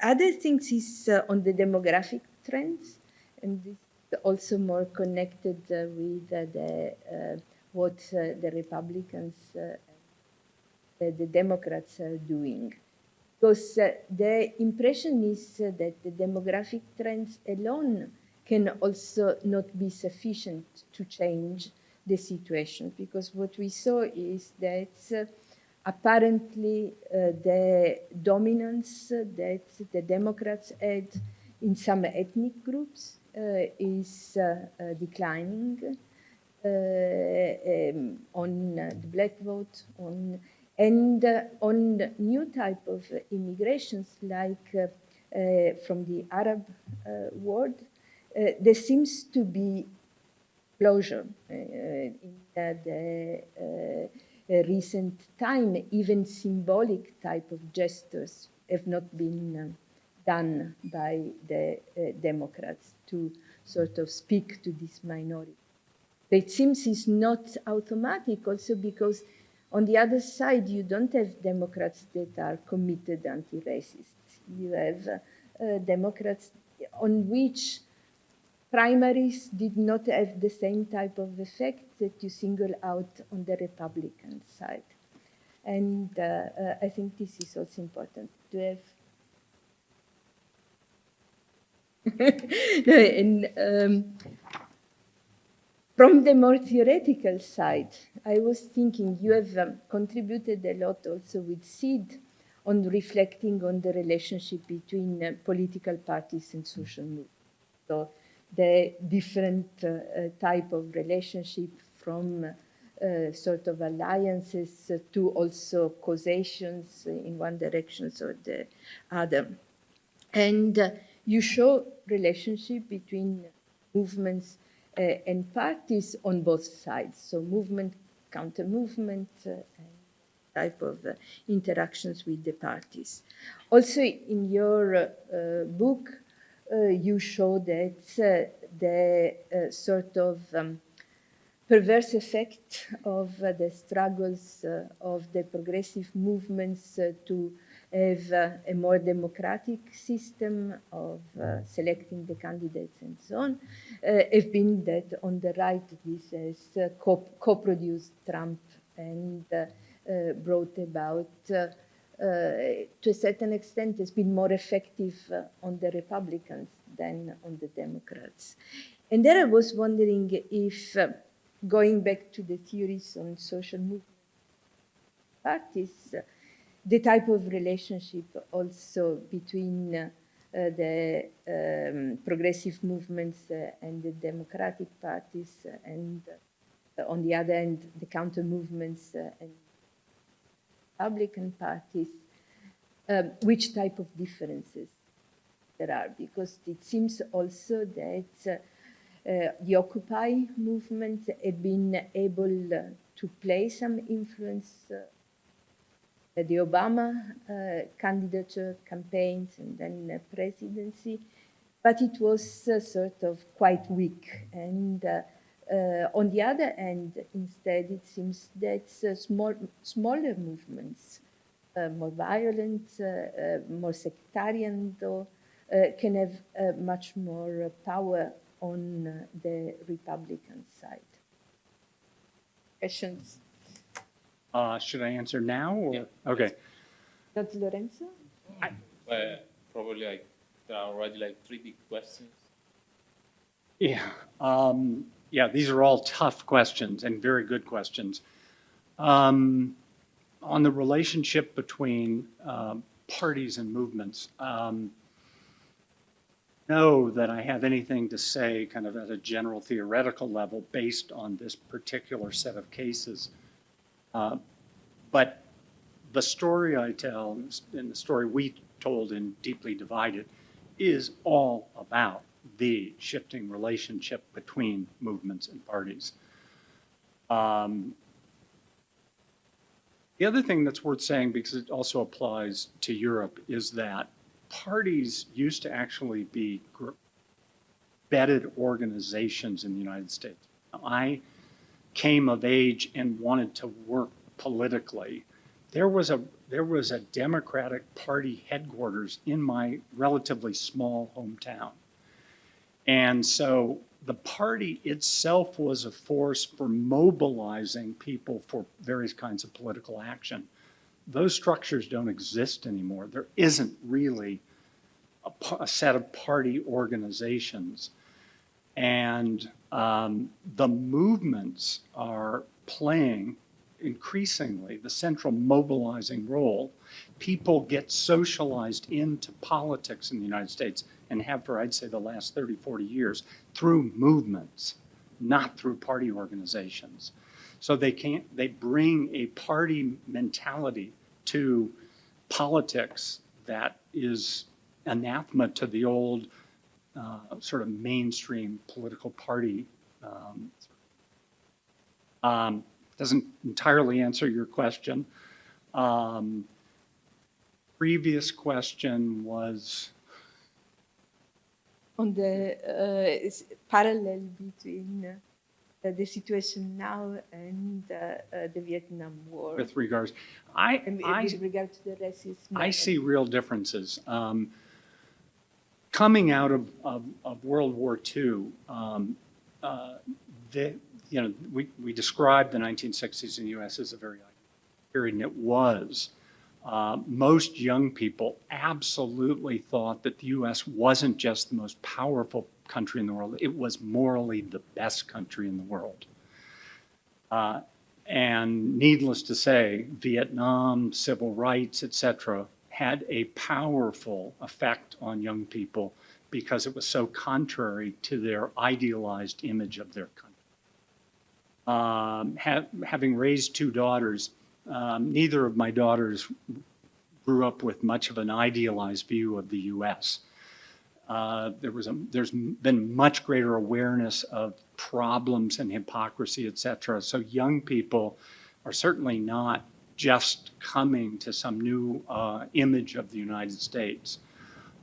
other things is on the demographic trends, and this is also more connected with what the Republicans the Democrats are doing. Because the impression is that the demographic trends alone can also not be sufficient to change the situation. Because what we saw is that apparently the dominance that the Democrats had in some ethnic groups is declining on the black vote, and on new type of immigrations like from the Arab world, there seems to be closure in the recent time. Even symbolic type of gestures have not been done by the Democrats to sort of speak to this minority. It seems it's not automatic also because on the other side, you don't have Democrats that are committed anti-racist. You have Democrats on which primaries did not have the same type of effect that you single out on the Republican side. And I think this is also important to have. No, and, from the more theoretical side, I was thinking you have contributed a lot also with SEED on reflecting on the relationship between political parties and social movements. So the different type of relationship from sort of alliances to also causations in one direction or the other. And you show relationship between movements and parties on both sides. So movement, counter-movement, and type of interactions with the parties. Also in your book, you show that the sort of perverse effect of the struggles of the progressive movements to have a more democratic system of selecting the candidates and so on, have been that on the right this has co-produced Trump and brought about, to a certain extent, has been more effective on the Republicans than on the Democrats. And there I was wondering if, going back to the theories on social movement, parties, the type of relationship also between the progressive movements and the democratic parties, and on the other hand, the counter movements and Republican parties, which type of differences there are, because it seems also that the Occupy movement had been able to play some influence the Obama candidature campaigns and then presidency, but it was sort of quite weak. And on the other hand, instead, it seems that smaller movements, more violent, more sectarian, though, can have much more power on the Republican side. Questions? Should I answer now? Or? Yeah. Okay. Dr. Lorenzo? Probably there are already 3 big questions. Yeah. Yeah, these are all tough questions and very good questions. On the relationship between parties and movements, know that I have anything to say kind of at a general theoretical level based on this particular set of cases. But the story I tell and the story we told in Deeply Divided is all about the shifting relationship between movements and parties. The other thing that's worth saying, because it also applies to Europe, is that parties used to actually be vetted organizations in the United States. I came of age and wanted to work politically. There was a Democratic Party headquarters in my relatively small hometown. And so the party itself was a force for mobilizing people for various kinds of political action. Those structures don't exist anymore. There isn't really a set of party organizations. And the movements are playing increasingly the central mobilizing role. People get socialized into politics in the United States, and have for, I'd say, the last 30, 40 years, through movements, not through party organizations. So they bring a party mentality to politics that is anathema to the old sort of mainstream political party. Doesn't entirely answer your question. Previous question was? On the parallel between the situation now and the Vietnam War. With regards, with regard to the racism. I see real differences. Coming out of World War II, we described the 1960s in the U.S. as a very period, and it was. Most young people absolutely thought that the U.S. wasn't just the most powerful country in the world, it was morally the best country in the world. And needless to say, Vietnam, civil rights, etc., had a powerful effect on young people because it was so contrary to their idealized image of their country. Having raised 2 daughters, neither of my daughters grew up with much of an idealized view of the U.S. There's been much greater awareness of problems and hypocrisy, etc. So young people are certainly not just coming to some new image of the United States.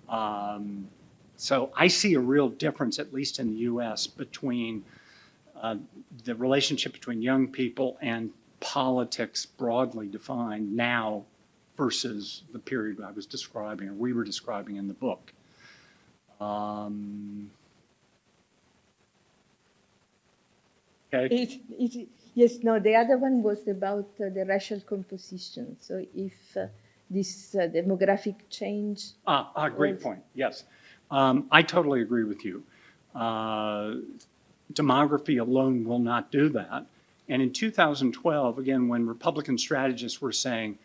So I see a real difference, at least in the U.S., between the relationship between young people and politics broadly defined now versus the period I was describing, or we were describing in the book. Okay. Yes, no, the other one was about the racial composition. So if this demographic change... Great point, yes. I totally agree with you. Demography alone will not do that. And in 2012, again, when Republican strategists were saying,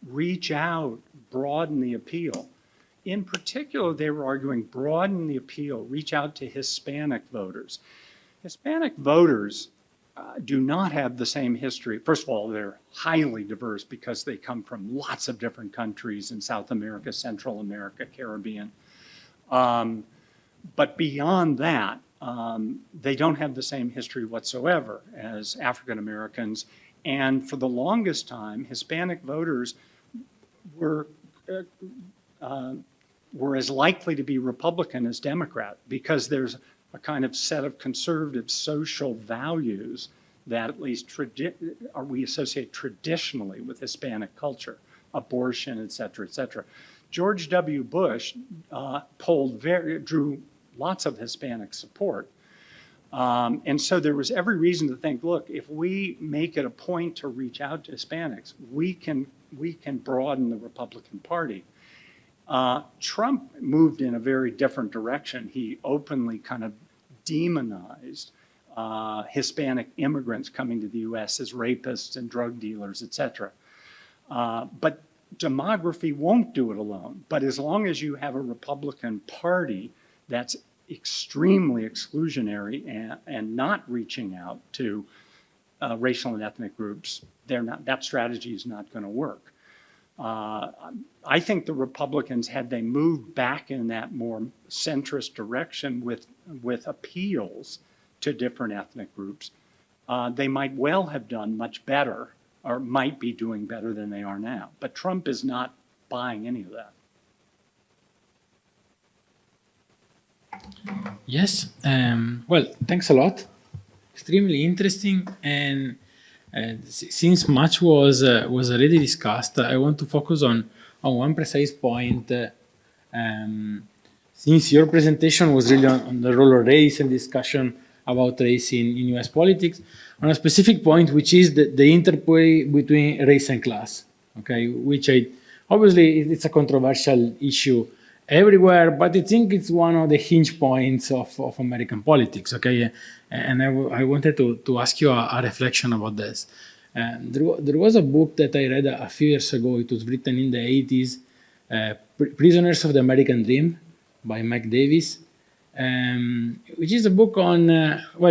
reach out, broaden the appeal, in particular, they were arguing broaden the appeal, reach out to Hispanic voters. Hispanic voters do not have the same history. First of all, they're highly diverse because they come from lots of different countries in South America, Central America, Caribbean. But beyond that, they don't have the same history whatsoever as African Americans. And for the longest time, Hispanic voters were as likely to be Republican as Democrat because there's a kind of set of conservative social values that at least we associate traditionally with Hispanic culture, abortion, et cetera, et cetera. George W. Bush drew lots of Hispanic support. And so there was every reason to think, look, if we make it a point to reach out to Hispanics, we can broaden the Republican Party. Trump moved in a very different direction. He openly kind of demonized Hispanic immigrants coming to the U.S. as rapists and drug dealers, et cetera. But demography won't do it alone. But as long as you have a Republican Party that's extremely exclusionary and not reaching out to racial and ethnic groups, that strategy is not going to work. I think the Republicans, had they moved back in that more centrist direction with appeals to different ethnic groups, they might well have done much better, or might be doing better than they are now. But Trump is not buying any of that. Yes. Well, thanks a lot. Extremely interesting. And since much was already discussed, I want to focus on one precise point. Since your presentation was really on the role of race and discussion about race in US politics, on a specific point, which is the interplay between race and class, okay, which obviously it's a controversial issue everywhere, but I think it's one of the hinge points of American politics, okay? And I wanted to ask you a reflection about this. There was a book that I read a few years ago. It was written in the 80s, Prisoners of the American Dream by McAdam, which is a book on,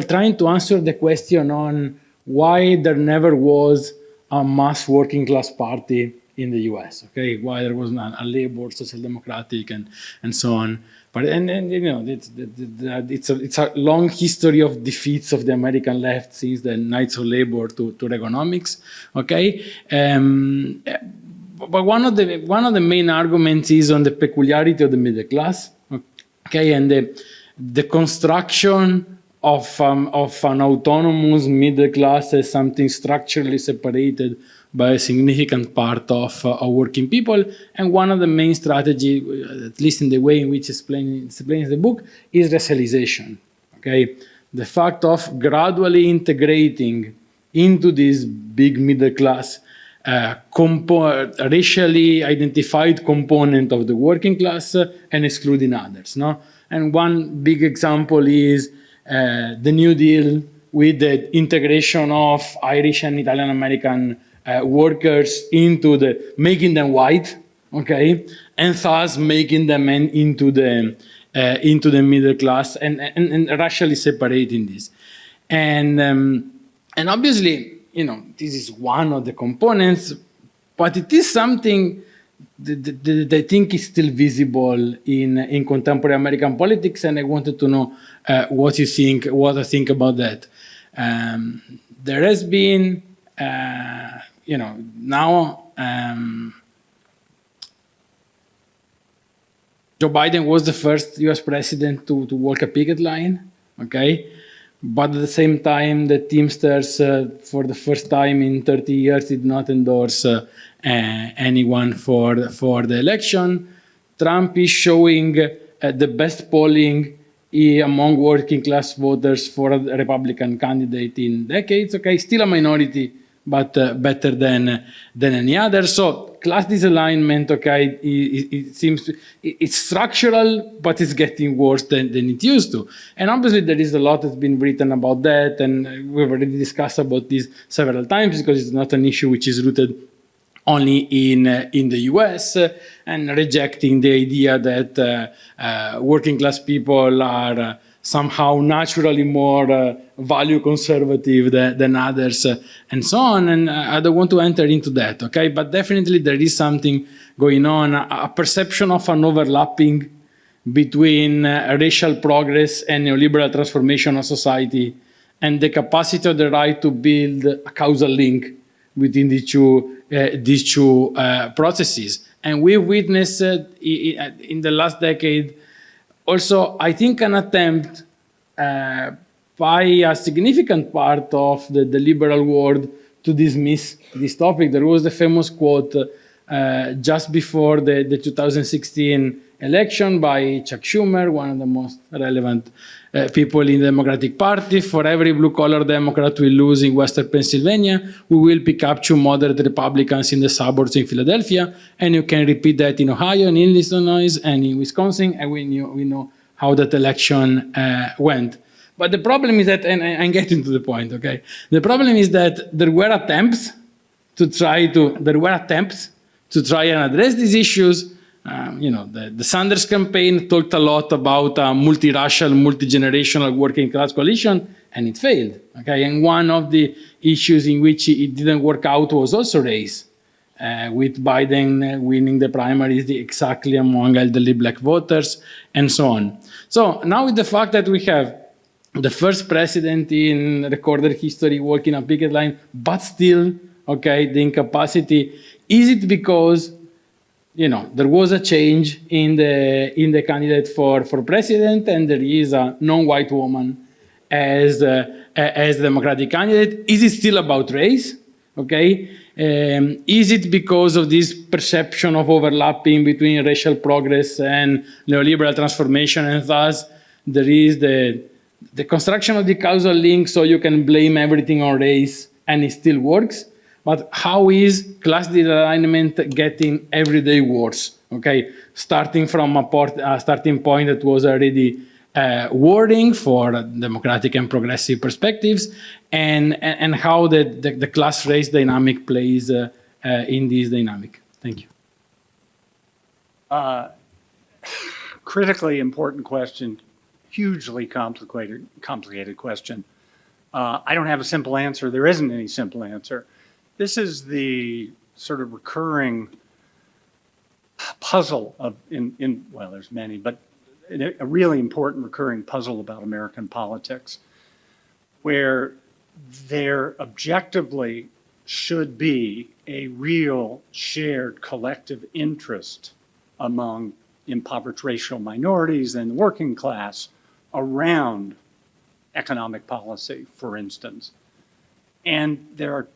trying to answer the question on why there never was a mass working class party in the US, okay? Why there was a labor, social democratic, and so on. But you know, it's a long history of defeats of the American left since the Knights of Labor to Reaganomics, okay? But one of the main arguments is on the peculiarity of the middle class, okay, and the construction of an autonomous middle class as something structurally separated by a significant part of working people. And one of the main strategies, at least in the way in which it explains the book, is racialization. Okay, the fact of gradually integrating into this big middle class racially identified component of the working class and excluding others. No, and one big example is the New Deal with the integration of Irish and Italian American workers into making them white, okay, and thus making them into the middle class and racially separating this, and obviously, you know, this is one of the components, but it is something that I think is still visible in contemporary American politics, and I wanted to know what I think about that. There has been, you know, now Joe Biden was the first US president to walk a picket line, okay? But at the same time, the Teamsters, for the first time in 30 years, did not endorse anyone for the election. Trump is showing the best polling among working class voters for a Republican candidate in decades. Okay, still a minority, but better than any other. So class disalignment, okay, it seems it's structural, but it's getting worse than it used to. And obviously there is a lot that's been written about that, and we've already discussed about this several times because it's not an issue which is rooted only in the US, and rejecting the idea that working class people are somehow naturally more value conservative than others, and so on. And I don't want to enter into that, okay? But definitely there is something going on, a perception of an overlapping between racial progress and neoliberal transformation of society, and the capacity of the right to build a causal link between these two processes. And we witnessed in the last decade also, I think, an attempt by a significant part of the liberal world to dismiss this topic. There was the famous quote just before the 2016 election by Chuck Schumer, one of the most relevant people in the Democratic Party. For every blue-collar Democrat we lose in Western Pennsylvania, we will pick up 2 moderate Republicans in the suburbs in Philadelphia, and you can repeat that in Ohio, and in Illinois, and in Wisconsin, and we know how that election went. But the problem is that, and I'm getting to the point, okay? The problem is that there were attempts to try and address these issues. The Sanders campaign talked a lot about a multiracial, multi-generational working class coalition, and it failed. Okay, and one of the issues in which it didn't work out was also race, with Biden winning the primaries exactly among elderly black voters, and so on. So now with the fact that we have the first president in recorded history walking a picket line, but still, okay, the incapacity, is it because there was a change in the candidate for president, and there is a non-white woman as the Democratic candidate? Is it still about race? Okay, is it because of this perception of overlapping between racial progress and neoliberal transformation, and thus there is the construction of the causal link, so you can blame everything on race and it still works? But how is class disalignment getting every day worse? Okay, starting from a starting point that was already worrying for democratic and progressive perspectives, and how the class-race dynamic plays in this dynamic. Thank you. Critically important question, hugely complicated question. I don't have a simple answer. There isn't any simple answer. This is the sort of recurring puzzle well, there's many, but a really important recurring puzzle about American politics, where there objectively should be a real shared collective interest among impoverished racial minorities and the working class around economic policy, for instance. And there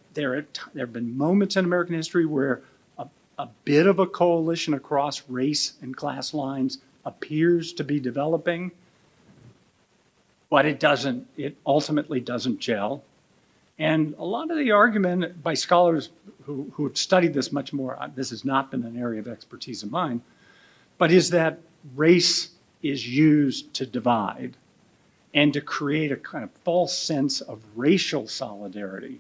have been moments in American history where a bit of a coalition across race and class lines appears to be developing, but it ultimately doesn't gel. And a lot of the argument by scholars who have studied this much more, this has not been an area of expertise of mine, but is that race is used to divide and to create a kind of false sense of racial solidarity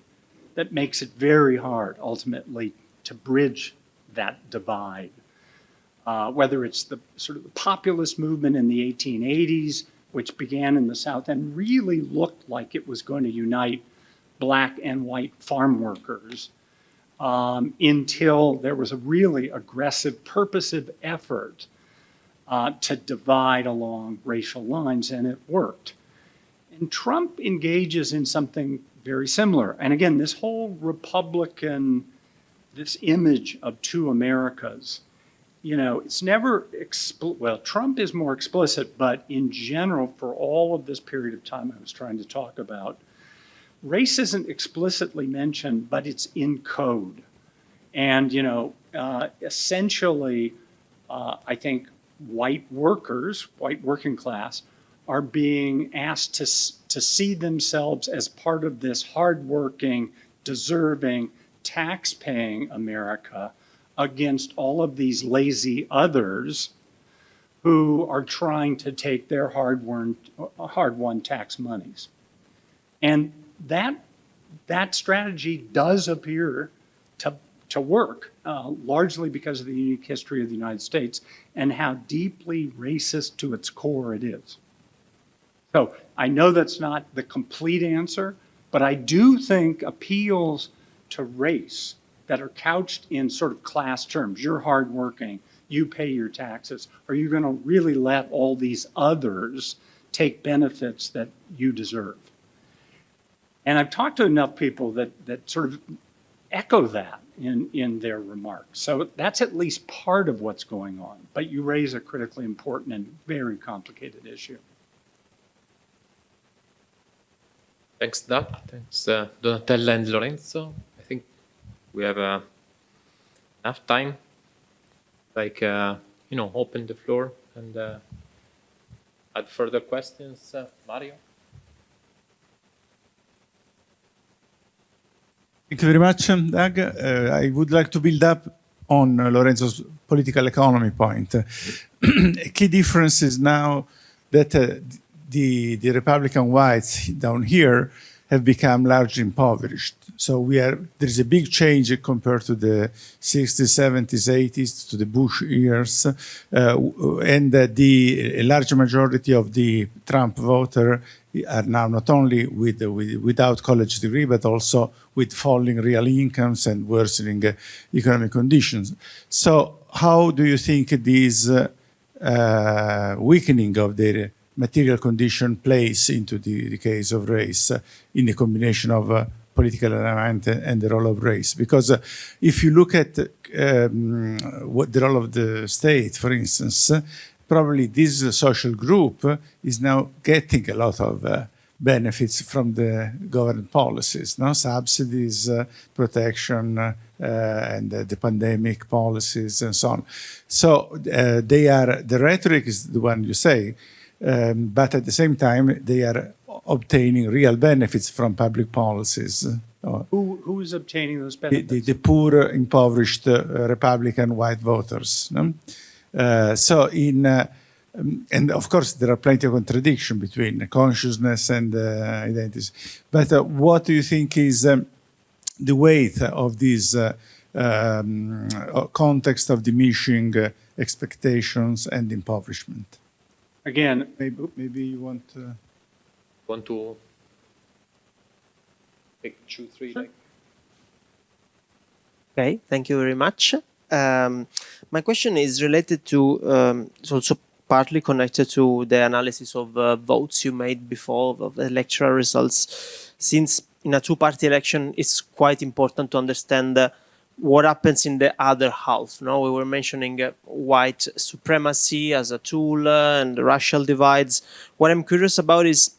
that makes it very hard ultimately to bridge that divide. Whether it's the sort of the populist movement in the 1880s, which began in the South and really looked like it was going to unite black and white farm workers, until there was a really aggressive, purposive effort to divide along racial lines, and it worked. And Trump engages in something very similar. And again, this whole Republican, this image of two Americas, it's never, well, Trump is more explicit, but in general, for all of this period of time I was trying to talk about, race isn't explicitly mentioned, but it's in code. And, essentially, I think white workers, white working class, are being asked to see themselves as part of this hardworking, deserving, tax-paying America against all of these lazy others who are trying to take their hard-won tax monies. And that strategy does appear to work, largely because of the unique history of the United States and how deeply racist to its core it is. So I know that's not the complete answer, but I do think appeals to race that are couched in sort of class terms, you're hardworking, you pay your taxes, are you going to really let all these others take benefits that you deserve? And I've talked to enough people that sort of echo that in their remarks. So that's at least part of what's going on. But you raise a critically important and very complicated issue. Thanks, Doug. Thanks, Donatella and Lorenzo. I think we have enough time. Open the floor and add further questions. Mario? Thank you very much, Doug. I would like to build up on Lorenzo's political economy point. A key difference is now that the Republican whites down here have become largely impoverished. So there is a big change compared to the 60s, 70s, 80s, to the Bush years, and a large majority of the Trump voter are now not only without college degree, but also with falling real incomes and worsening economic conditions. So how do you think this weakening of their material condition plays into the case of race in the combination of political alignment and the role of race? Because if you look at what the role of the state, for instance, probably this social group is now getting a lot of benefits from the government policies, no? Subsidies, protection, and the pandemic policies and so on. So the rhetoric is the one you say, but at the same time, they are obtaining real benefits from public policies. Who is obtaining those benefits? The poor, impoverished Republican white voters. No? And of course, there are plenty of contradiction between consciousness and identity. But what do you think is the weight of this context of diminishing expectations and impoverishment? Again, maybe you want to take 2, 3? Sure. Okay, thank you very much. My question is related to, it's also partly connected to the analysis of votes you made before of the electoral results. Since in a two-party election, it's quite important to understand what happens in the other half. No, we were mentioning white supremacy as a tool and racial divides. What I'm curious about is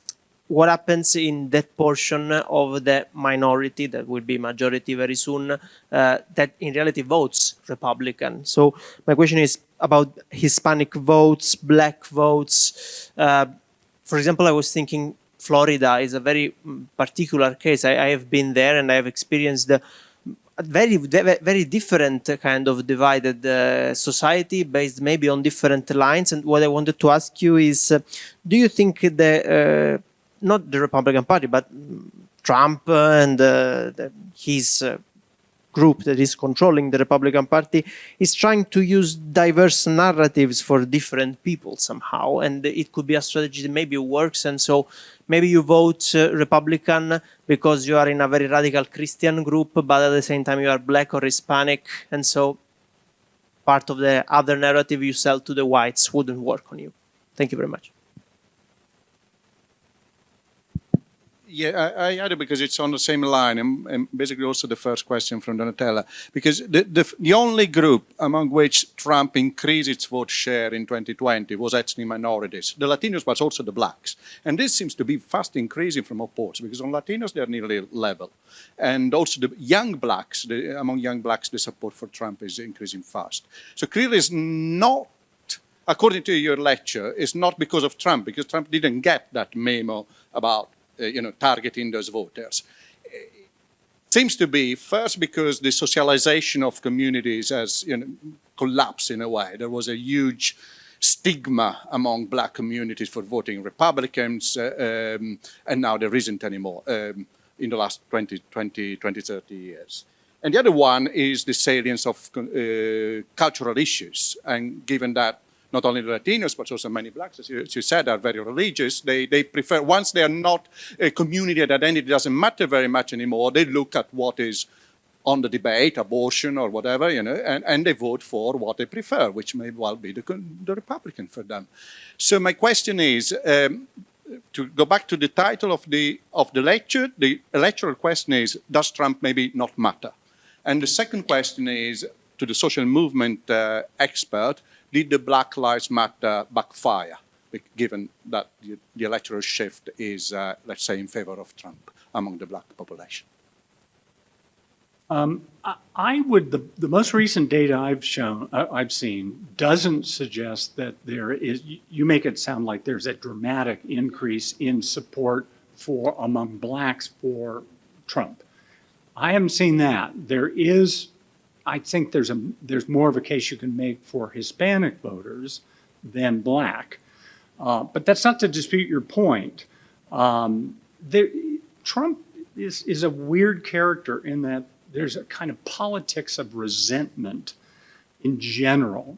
what happens in that portion of the minority that will be majority very soon that in reality votes Republican. So my question is about Hispanic votes, Black votes. For example, I was thinking Florida is a very particular case. I have been there and I have experienced a very, very different kind of divided society based maybe on different lines. And what I wanted to ask you is, do you think not the Republican Party, but Trump and his group that is controlling the Republican Party is trying to use diverse narratives for different people somehow, and it could be a strategy that maybe works, and so maybe you vote Republican because you are in a very radical Christian group, but at the same time you are Black or Hispanic, and so part of the other narrative you sell to the whites wouldn't work on you. Thank you very much. Yeah, I added because it's on the same line, and basically also the first question from Donatella, because the only group among which Trump increased its vote share in 2020 was ethnic minorities, the Latinos, but also the blacks. And this seems to be fast increasing from all polls, because on Latinos they're nearly level. And also the young blacks, among young blacks, the support for Trump is increasing fast. So clearly it's not, according to your lecture, it's not because of Trump, because Trump didn't get that memo about targeting those voters. seems to be first because the socialization of communities has collapsed in a way. There was a huge stigma among black communities for voting Republicans, and now there isn't anymore in the last 20, 30 years. And the other one is the salience of cultural issues. And given that not only the Latinos, but also many blacks, as you said, are very religious, they prefer, once they are not a community, that identity doesn't matter very much anymore, they look at what is on the debate, abortion or whatever, and they vote for what they prefer, which may well be the Republican for them. So my question is, to go back to the title of the lecture, the electoral question is, does Trump maybe not matter? And the second question is, to the social movement expert, did the Black Lives Matter backfire, given that the electoral shift is, let's say, in favor of Trump among the black population? The most recent data I've seen doesn't suggest that there is, you make it sound like there's a dramatic increase in support among blacks for Trump. I haven't seen that. There is, I think there's more of a case you can make for Hispanic voters than black. But that's not to dispute your point. Trump is a weird character in that there's a kind of politics of resentment in general.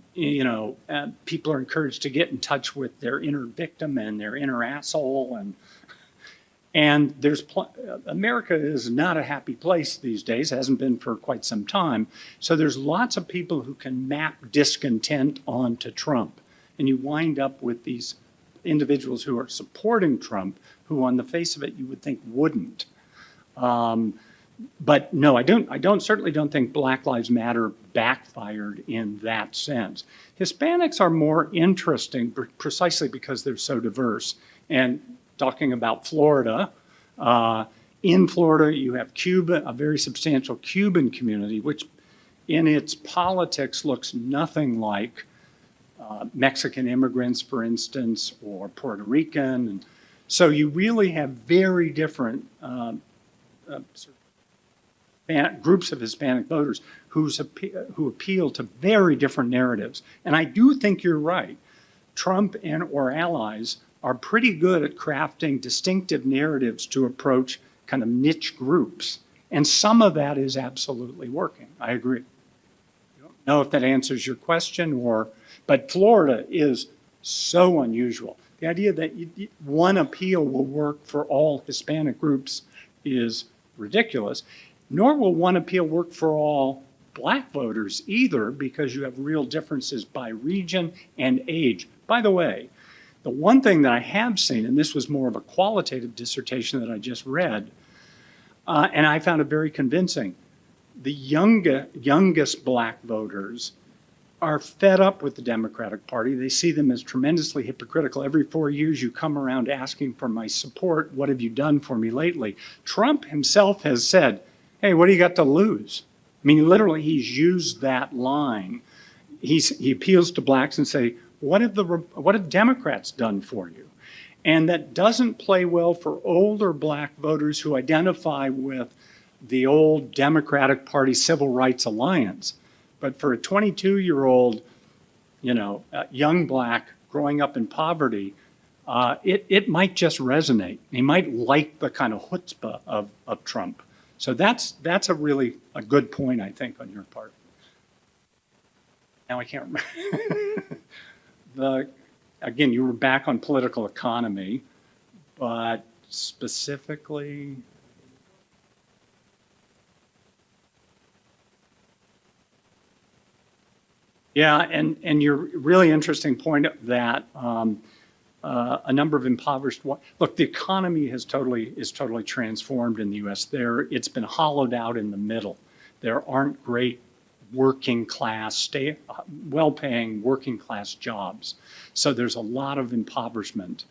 People are encouraged to get in touch with their inner victim and their inner asshole, and America is not a happy place these days, hasn't been for quite some time. So there's lots of people who can map discontent onto Trump. And you wind up with these individuals who are supporting Trump, who on the face of it you would think wouldn't. But no, I certainly don't think Black Lives Matter backfired in that sense. Hispanics are more interesting precisely because they're so diverse. And talking about Florida, in Florida you have Cuba, a very substantial Cuban community, which in its politics looks nothing like Mexican immigrants, for instance, or Puerto Rican. And so you really have very different groups of Hispanic voters who appeal to very different narratives. And I do think you're right. Trump or allies are pretty good at crafting distinctive narratives to approach kind of niche groups. And some of that is absolutely working. I agree. I don't know if that answers your question, but Florida is so unusual. The idea that one appeal will work for all Hispanic groups is ridiculous. Nor will one appeal work for all black voters either, because you have real differences by region and age. By the way, the one thing that I have seen, and this was more of a qualitative dissertation that I just read, and I found it very convincing, the youngest black voters are fed up with the Democratic Party. They see them as tremendously hypocritical. Every 4 years you come around asking for my support. What have you done for me lately? Trump himself has said, hey, what do you got to lose? I mean, literally, he's used that line. He appeals to blacks and say, what have Democrats done for you? And that doesn't play well for older black voters who identify with the old Democratic Party Civil Rights Alliance. But for a 22-year-old, young black growing up in poverty, it might just resonate. He might like the kind of chutzpah of Trump. So that's a really a good point, I think, on your part. Now I can't remember. Again, you were back on political economy, but specifically. Yeah, and your really interesting point that a number of impoverished. Look, the economy is totally transformed in the U.S. It's been hollowed out in the middle. There aren't great working class, well-paying working class jobs. So there's a lot of impoverishment.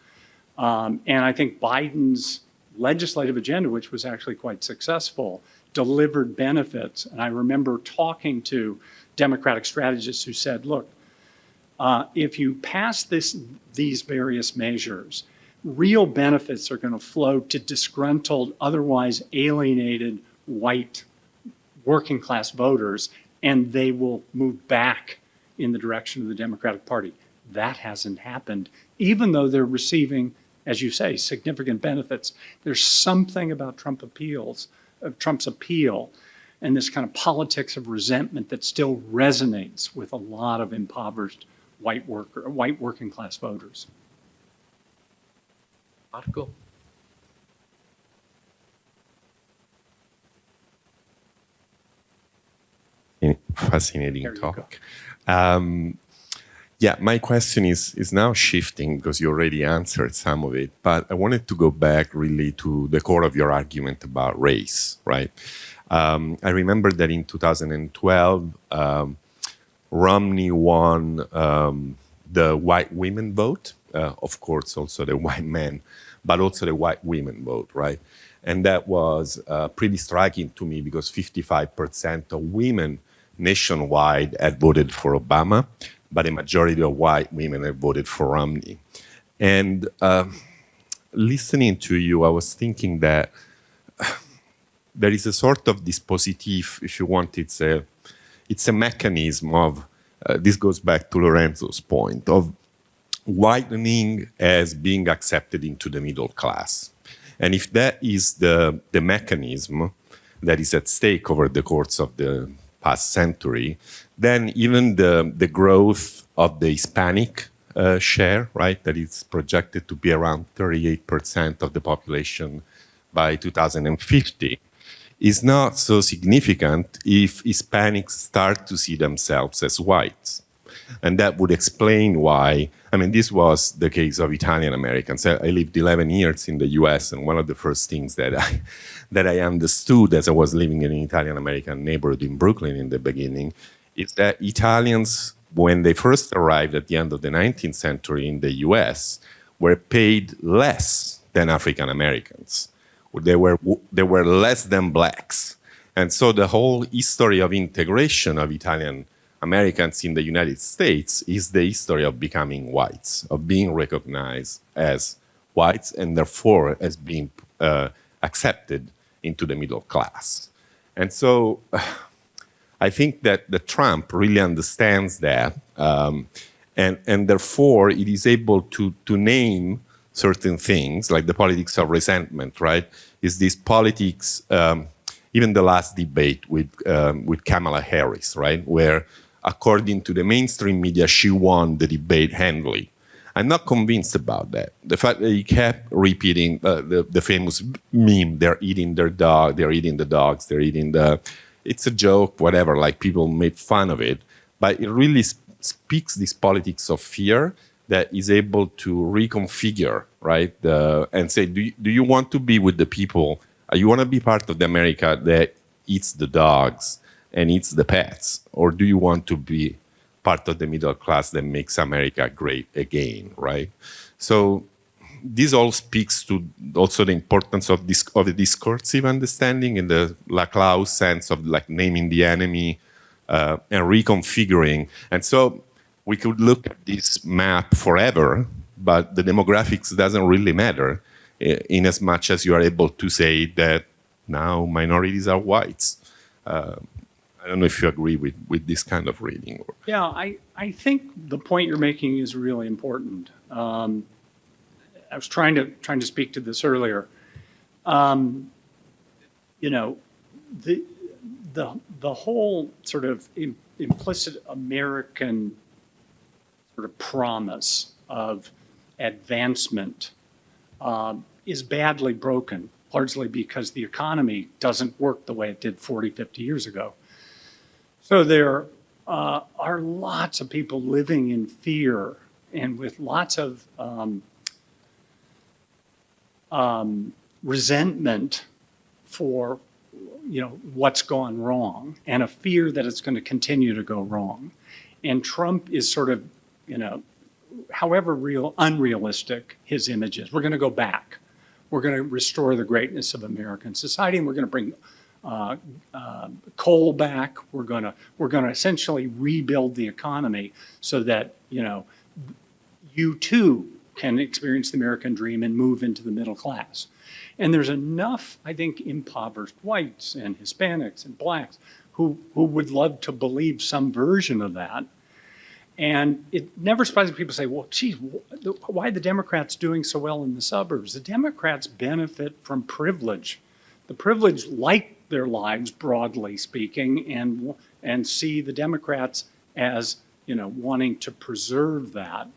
And I think Biden's legislative agenda, which was actually quite successful, delivered benefits. And I remember talking to Democratic strategists who said, look, if you pass these various measures, real benefits are going to flow to disgruntled, otherwise alienated white working class voters, and they will move back in the direction of the Democratic Party. That hasn't happened, even though they're receiving, as you say, significant benefits. There's something about Trump's appeal and this kind of politics of resentment that still resonates with a lot of impoverished white working class voters. Marco? Fascinating There you talk. Yeah, my question is now shifting because you already answered some of it, but I wanted to go back really to the core of your argument about race, right? I remember that in 2012, Romney won the white women vote, of course, also the white men, but also the white women vote, right? And that was pretty striking to me because 55% of women nationwide had voted for Obama, but a majority of white women had voted for Romney. And listening to you, I was thinking that there is a sort of dispositif, if you want, it's a mechanism of, this goes back to Lorenzo's point, of widening as being accepted into the middle class. And if that is the mechanism that is at stake over the course of the past century, then even the growth of the Hispanic share, right, that is projected to be around 38% of the population by 2050, is not so significant if Hispanics start to see themselves as whites. And that would explain why, I mean, this was the case of Italian Americans. I lived 11 years in the US, and one of the first things that I understood as I was living in an Italian American neighborhood in Brooklyn in the beginning is that Italians, when they first arrived at the end of the 19th century in the US, were paid less than African Americans. They were less than blacks. And so the whole history of integration of Italian Americans in the United States is the history of becoming whites, of being recognized as whites and therefore as being accepted into the middle class. And so I think that the Trump really understands that, and therefore it is able to name certain things, like the politics of resentment, right? Is this politics, even the last debate with Kamala Harris, right? Where according to the mainstream media, she won the debate handily. I'm not convinced about that. The fact that he kept repeating the famous meme, they're eating their dog, they're eating the dogs, they're eating the... It's a joke, whatever, like people made fun of it. But it really speaks this politics of fear that is able to reconfigure, right? And say, do you want to be with the people? You want to be part of the America that eats the dogs and eats the pets? Or do you want to be part of the middle class that makes America great again, right? So this all speaks to also the importance of the discursive understanding in the Laclau sense of like naming the enemy and reconfiguring. And so we could look at this map forever, but the demographics doesn't really matter in as much as you are able to say that now minorities are whites. I don't know if you agree with this kind of reading. Yeah, I think the point you're making is really important. I was trying to speak to this earlier. You know, the whole sort of implicit American sort of promise of advancement is badly broken, largely because the economy doesn't work the way it did 40, 50 years ago. So there are lots of people living in fear and with lots of resentment for, you know, what's gone wrong and a fear that it's going to continue to go wrong. And Trump is sort of, you know, however unrealistic his image is, we're going to go back. We're going to restore the greatness of American society, and we're going to bring coal back. We're going to essentially rebuild the economy so that, you know, you too can experience the American dream and move into the middle class. And there's enough, I think, impoverished whites and Hispanics and blacks who would love to believe some version of that. And it never surprises me people say, well, geez, why are the Democrats doing so well in the suburbs? The Democrats benefit from privilege. The privileged like their lives, broadly speaking, and see the Democrats as, wanting to preserve that.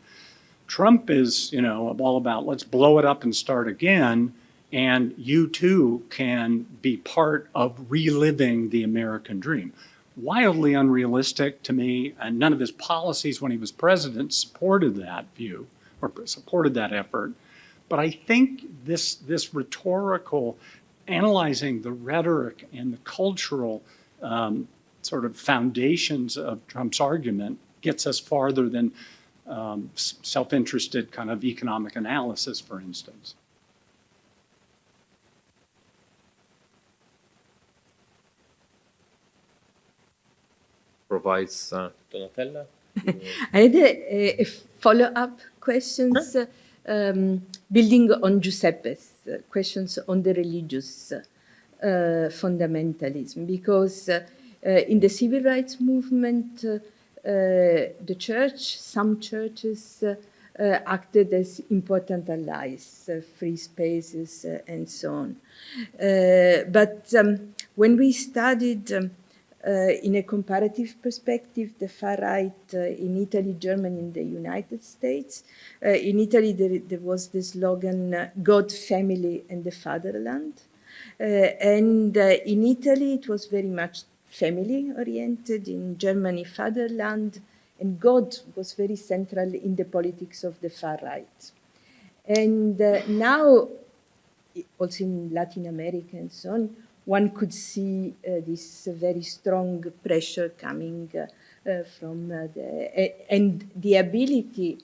Trump is, all about let's blow it up and start again, and you too can be part of reliving the American dream. Wildly unrealistic to me, and none of his policies when he was president supported that view or supported that effort. But I think this rhetorical, analyzing the rhetoric and the cultural sort of foundations of Trump's argument gets us farther than self-interested kind of economic analysis, for instance. Provides Donatella. I had a follow-up questions building on Giuseppe's questions on the religious fundamentalism, because in the civil rights movement, the church, some churches acted as important allies, free spaces, and so on. But when we studied in a comparative perspective, the far right in Italy, Germany, and the United States. In Italy, there was the slogan, God, family, and the fatherland. And in Italy, it was very much family-oriented. In Germany, fatherland. And God was very central in the politics of the far right. And now, also in Latin America and so on, one could see this very strong pressure coming from and the ability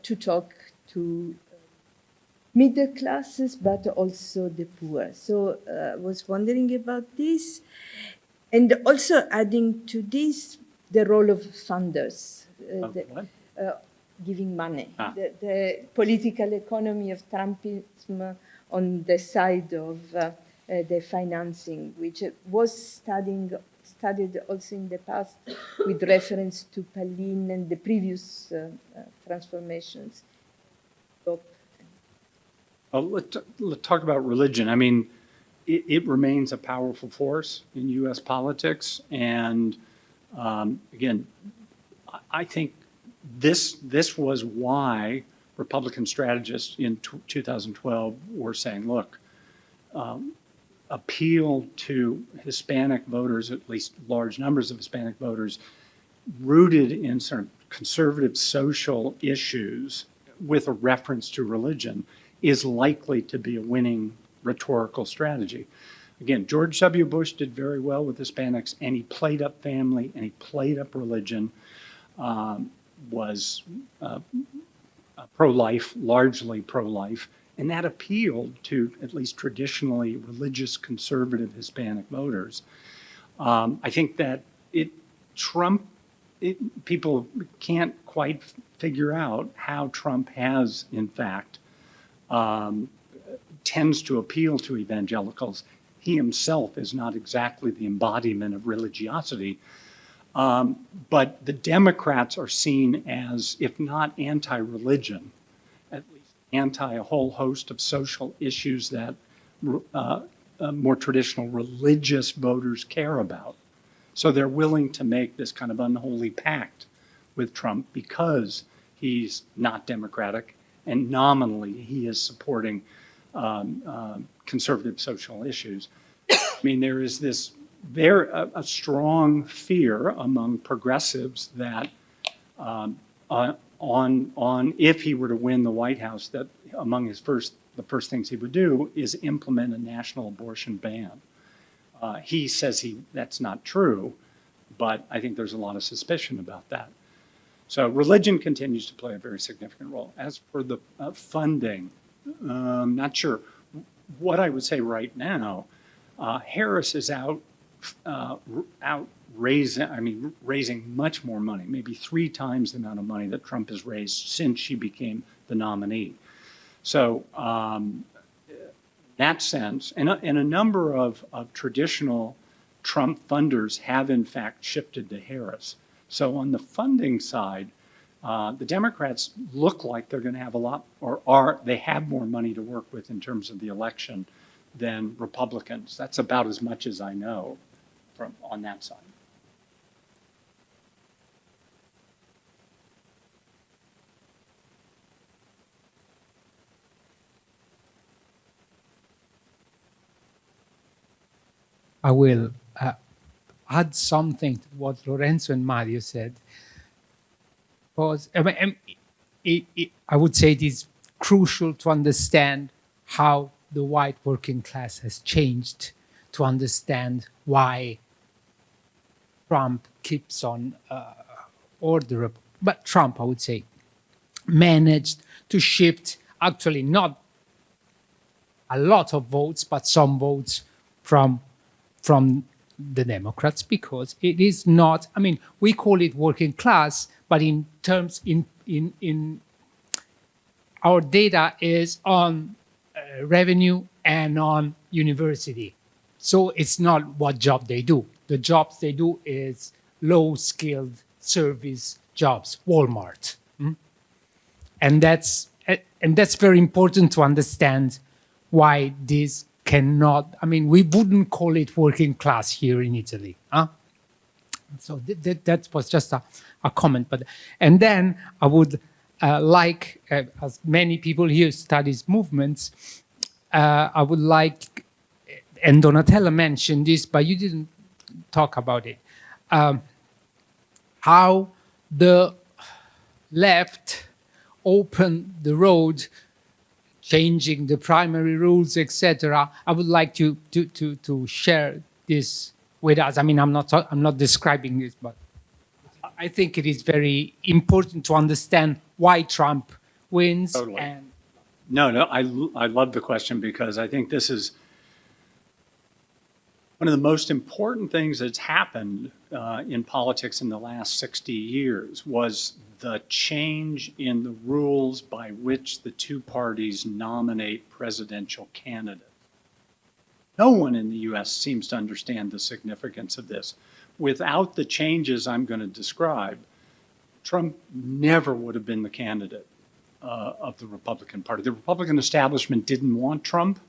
to talk to middle classes, but also the poor. So I was wondering about this. And also adding to this, the role of funders, giving money, the political economy of Trumpism on the side of the financing, which was studied also in the past with reference to Palin and the previous transformations. Let's talk about religion. I mean, it remains a powerful force in U.S. politics. And again, I think this was why Republican strategists in 2012 were saying, look, appeal to Hispanic voters, at least large numbers of Hispanic voters, rooted in sort of conservative social issues with a reference to religion is likely to be a winning rhetorical strategy. Again, George W. Bush did very well with Hispanics, and he played up family and he played up religion, was pro-life, largely pro-life. And that appealed to at least traditionally religious conservative Hispanic voters. I think that people can't quite figure out how Trump has, in fact, tends to appeal to evangelicals. He himself is not exactly the embodiment of religiosity. But the Democrats are seen as, if not anti-religion, at least anti a whole host of social issues that more traditional religious voters care about. So they're willing to make this kind of unholy pact with Trump because he's not Democratic and nominally he is supporting conservative social issues. I mean, there is this a strong fear among progressives that if he were to win the White House, that among the first things he would do is implement a national abortion ban. He says that's not true, but I think there's a lot of suspicion about that. So religion continues to play a very significant role. As for the funding, not sure. What I would say right now, Harris is raising much more money, maybe 3 times the amount of money that Trump has raised since she became the nominee. So that sense, and a number of traditional Trump funders have in fact shifted to Harris. So on the funding side, the Democrats look like they're going to have a lot, they have more money to work with in terms of the election than Republicans. That's about as much as I know on that side. I will add something to what Lorenzo and Mario said. Because I would say it is crucial to understand how the white working class has changed, to understand why Trump keeps on but Trump, I would say, managed to shift actually not a lot of votes, but some votes from the Democrats, because it is not, I mean, we call it working class, but in terms, in our data is on revenue and on university. So it's not what job they do. The jobs they do is low-skilled service jobs, Walmart. And that's very important to understand why this cannot, I mean, we wouldn't call it working class here in Italy. So that was just a comment. And then I would like, as many people here studies movements, I would like, and Donatella mentioned this, but you didn't talk about it, how the left opened the road, changing the primary rules, etc. I would like to share this with us. I mean, I'm not describing this, but I think it is very important to understand why Trump wins. Totally. And No, I love the question, because I think this is one of the most important things that's happened in politics in the last 60 years was the change in the rules by which the two parties nominate presidential candidates. No one in the US seems to understand the significance of this. Without the changes I'm going to describe, Trump never would have been the candidate of the Republican Party. The Republican establishment didn't want Trump,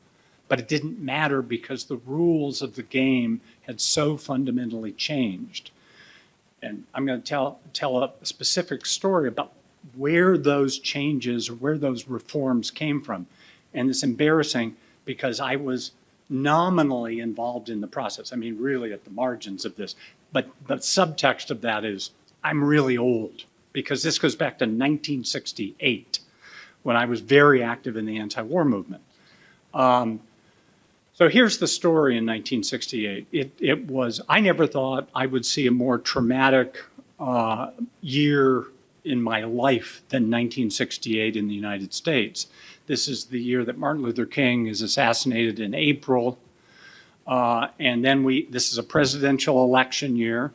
but it didn't matter because the rules of the game had so fundamentally changed. And I'm going to tell a specific story about where those changes or where those reforms came from. And it's embarrassing because I was nominally involved in the process. I mean, really at the margins of this. But the subtext of that is I'm really old, because this goes back to 1968 when I was very active in the anti-war movement. So here's the story in 1968. It was, I never thought I would see a more traumatic year in my life than 1968 in the United States. This is the year that Martin Luther King is assassinated in April. And then this is a presidential election year.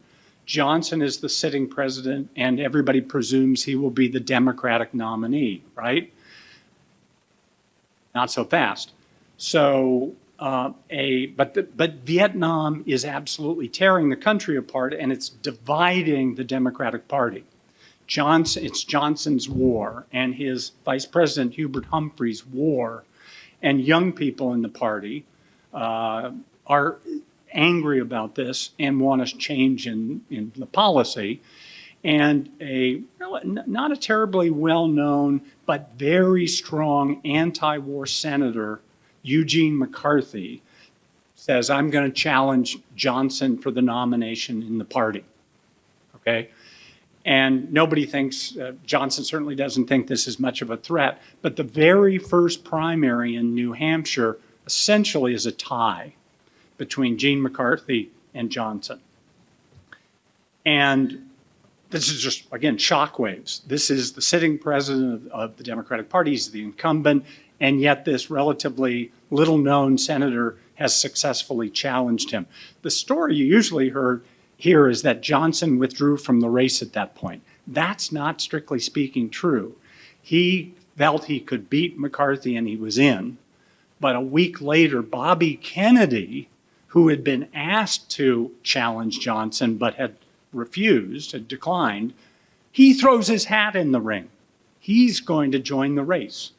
Johnson is the sitting president, and everybody presumes he will be the Democratic nominee, right? Not so fast. So, but Vietnam is absolutely tearing the country apart, and it's dividing the Democratic Party. It's Johnson's war and his vice president Hubert Humphrey's war, and young people in the party are angry about this and want a change in the policy. And not a terribly well-known but very strong anti-war senator, Eugene McCarthy, says, I'm going to challenge Johnson for the nomination in the party, okay? And nobody thinks, Johnson certainly doesn't think this is much of a threat, but the very first primary in New Hampshire essentially is a tie between Gene McCarthy and Johnson. And this is just, again, shockwaves. This is the sitting president of the Democratic Party, he's the incumbent, and yet this relatively little-known senator has successfully challenged him. The story you usually hear is that Johnson withdrew from the race at that point. That's not strictly speaking true. He felt he could beat McCarthy and he was in, But a week later, Bobby Kennedy, who had been asked to challenge Johnson but had refused, had declined, he throws his hat in the ring. He's going to join the race.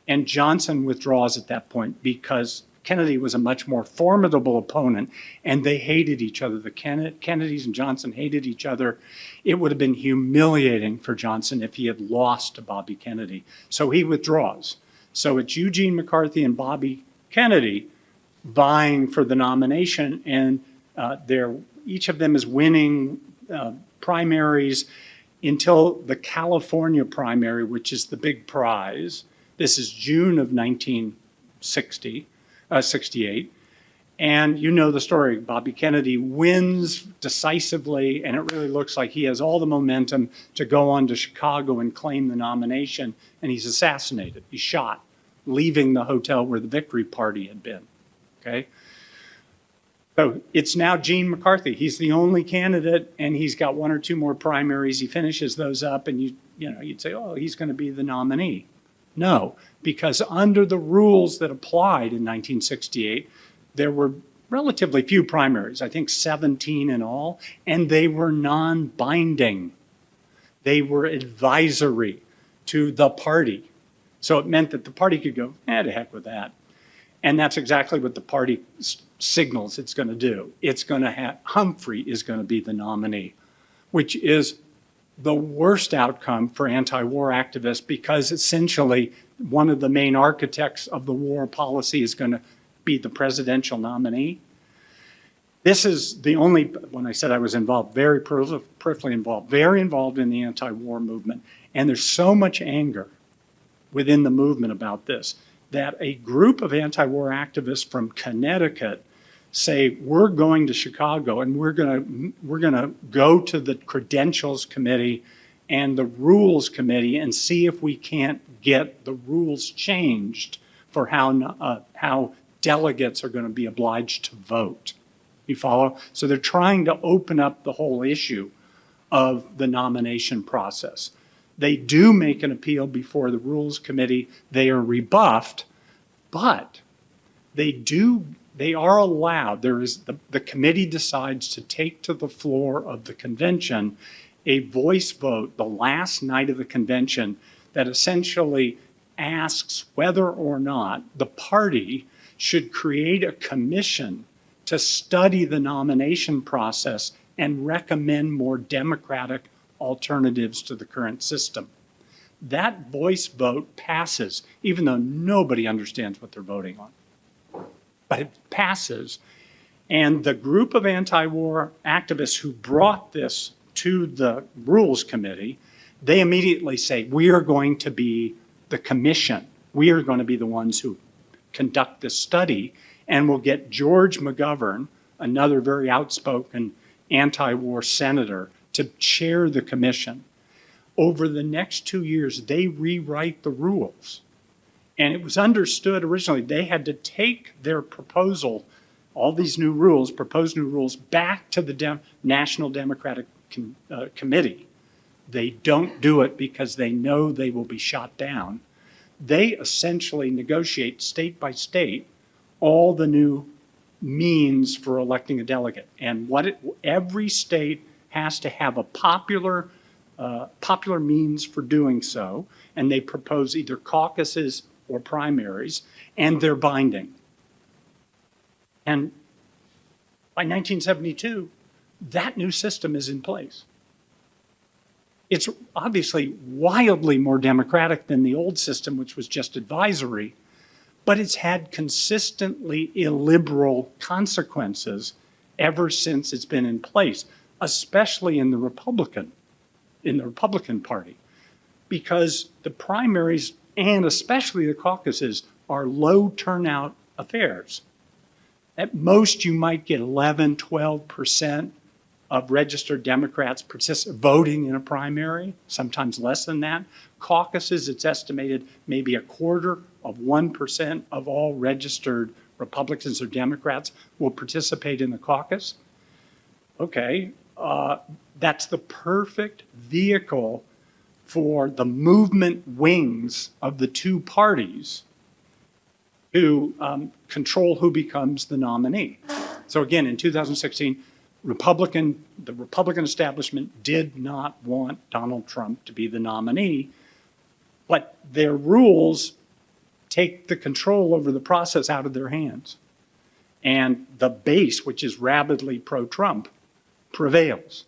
And Johnson withdraws at that point because Kennedy was a much more formidable opponent, and they hated each other. The Kennedys and Johnson hated each other. It would have been humiliating for Johnson if he had lost to Bobby Kennedy. So he withdraws. So it's Eugene McCarthy and Bobby Kennedy vying for the nomination, and each of them is winning primaries until the California primary, which is the big prize. This is June of 1968. And you know the story. Bobby Kennedy wins decisively, and it really looks like he has all the momentum to go on to Chicago and claim the nomination, and he's assassinated. He's shot, leaving the hotel where the victory party had been, okay? So it's now Gene McCarthy. He's the only candidate, and he's got one or two more primaries. He finishes those up, and you'd say, oh, he's going to be the nominee. No, because under the rules that applied in 1968, there were relatively few primaries, I think 17 in all, and they were non-binding. They were advisory to the party. So it meant that the party could go, to heck with that. And that's exactly what the party signals it's going to do. It's going to have, Humphrey is going to be the nominee, which is the worst outcome for anti-war activists, because essentially one of the main architects of the war policy is going to be the presidential nominee. This is the only, when I said I was involved, very peripherally involved, very involved in the anti-war movement. And there's so much anger within the movement about this, that a group of anti-war activists from Connecticut say, we're going to Chicago and we're gonna go to the credentials committee and the rules committee and see if we can't get the rules changed for how delegates are going to be obliged to vote. You follow? So they're trying to open up the whole issue of the nomination process. They do make an appeal before the rules committee. They are rebuffed, but they are allowed, the committee decides to take to the floor of the convention a voice vote the last night of the convention that essentially asks whether or not the party should create a commission to study the nomination process and recommend more democratic alternatives to the current system. That voice vote passes, even though nobody understands what they're voting on. But it passes, and the group of anti-war activists who brought this to the Rules Committee, they immediately say, we are going to be the commission. We are going to be the ones who conduct this study, and we'll get George McGovern, another very outspoken anti-war senator, to chair the commission. Over the next 2 years, they rewrite the rules. And it was understood originally they had to take their proposal, all these new rules, proposed new rules, back to the National Democratic Committee. They don't do it because they know they will be shot down. They essentially negotiate state by state all the new means for electing a delegate. And every state has to have a popular means for doing so, and they propose either caucuses or primaries, and they're binding. And by 1972, that new system is in place. It's obviously wildly more democratic than the old system, which was just advisory, but it's had consistently illiberal consequences ever since it's been in place, especially in the Republican Party, because the primaries and especially the caucuses are low turnout affairs. At most, you might get 11, 12% of registered Democrats voting in a primary, sometimes less than that. Caucuses, it's estimated maybe 1/4% of all registered Republicans or Democrats will participate in the caucus. Okay, that's the perfect vehicle for the movement wings of the two parties to control who becomes the nominee. So again, in 2016, the Republican establishment did not want Donald Trump to be the nominee, but their rules take the control over the process out of their hands. And the base, which is rabidly pro-Trump, prevails.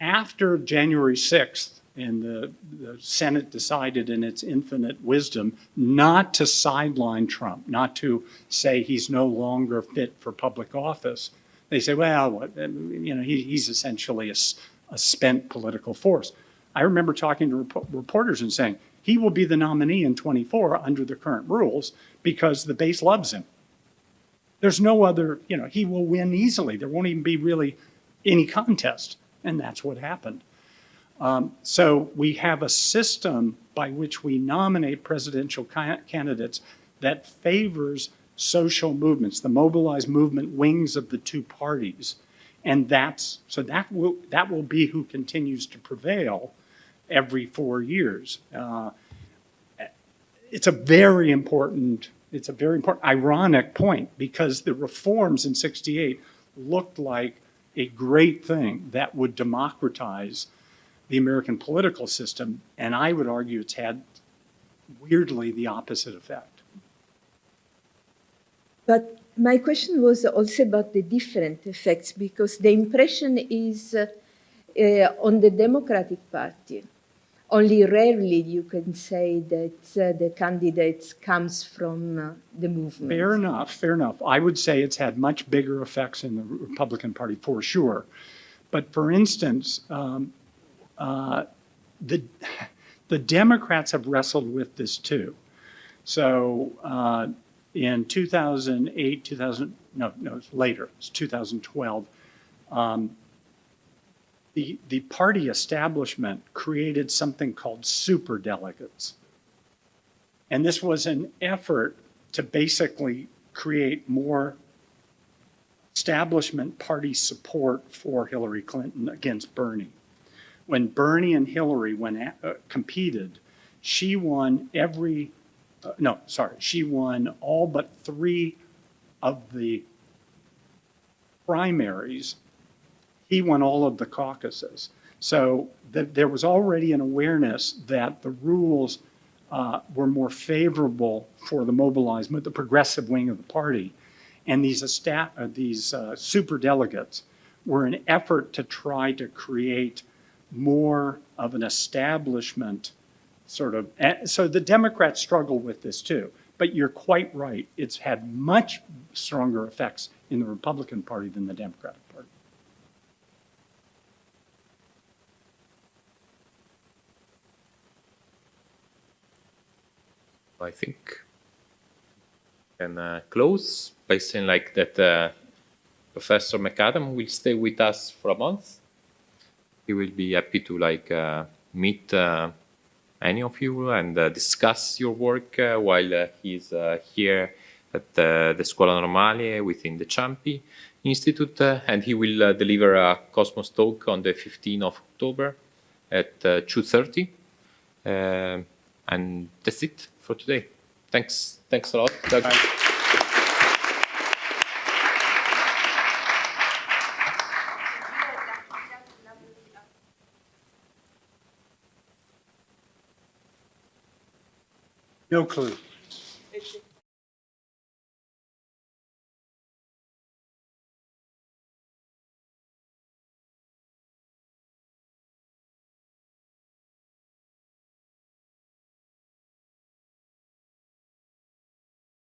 After January 6th, and the Senate decided in its infinite wisdom not to sideline Trump, not to say he's no longer fit for public office. They say, well, he's essentially a spent political force. I remember talking to reporters and saying, he will be the nominee in 24 under the current rules because the base loves him. There's no other, he will win easily. There won't even be really any contest. And that's what happened. So we have a system by which we nominate presidential candidates that favors social movements, the mobilized movement wings of the two parties. And that will be who continues to prevail every 4 years. It's a very important ironic point because the reforms in '68 looked like a great thing that would democratize the American political system, and I would argue it's had weirdly the opposite effect. But my question was also about the different effects, because the impression is on the Democratic Party. Only rarely you can say that the candidate comes from the movement. Fair enough. I would say it's had much bigger effects in the Republican Party for sure. But for instance, the Democrats have wrestled with this too. So in 2008, it's later, it's 2012, the party establishment created something called superdelegates. And this was an effort to basically create more establishment party support for Hillary Clinton against Bernie. When Bernie and Hillary competed, she won she won all but 3 of the primaries. He won all of the caucuses. So there was already an awareness that the rules were more favorable for the mobilized, the progressive wing of the party. And these superdelegates were an effort to try to create more of an establishment sort of, so the Democrats struggle with this too. But you're quite right. It's had much stronger effects in the Republican Party than the Democratic Party. I think can close by saying like that Professor McAdam will stay with us for a month. He will be happy to meet any of you and discuss your work while he's here at the Scuola Normale within the Ciampi Institute, and he will deliver a Cosmos talk on the 15th of October at 2:30. And that's it for today. Thanks a lot, Doug. Bye. No clue.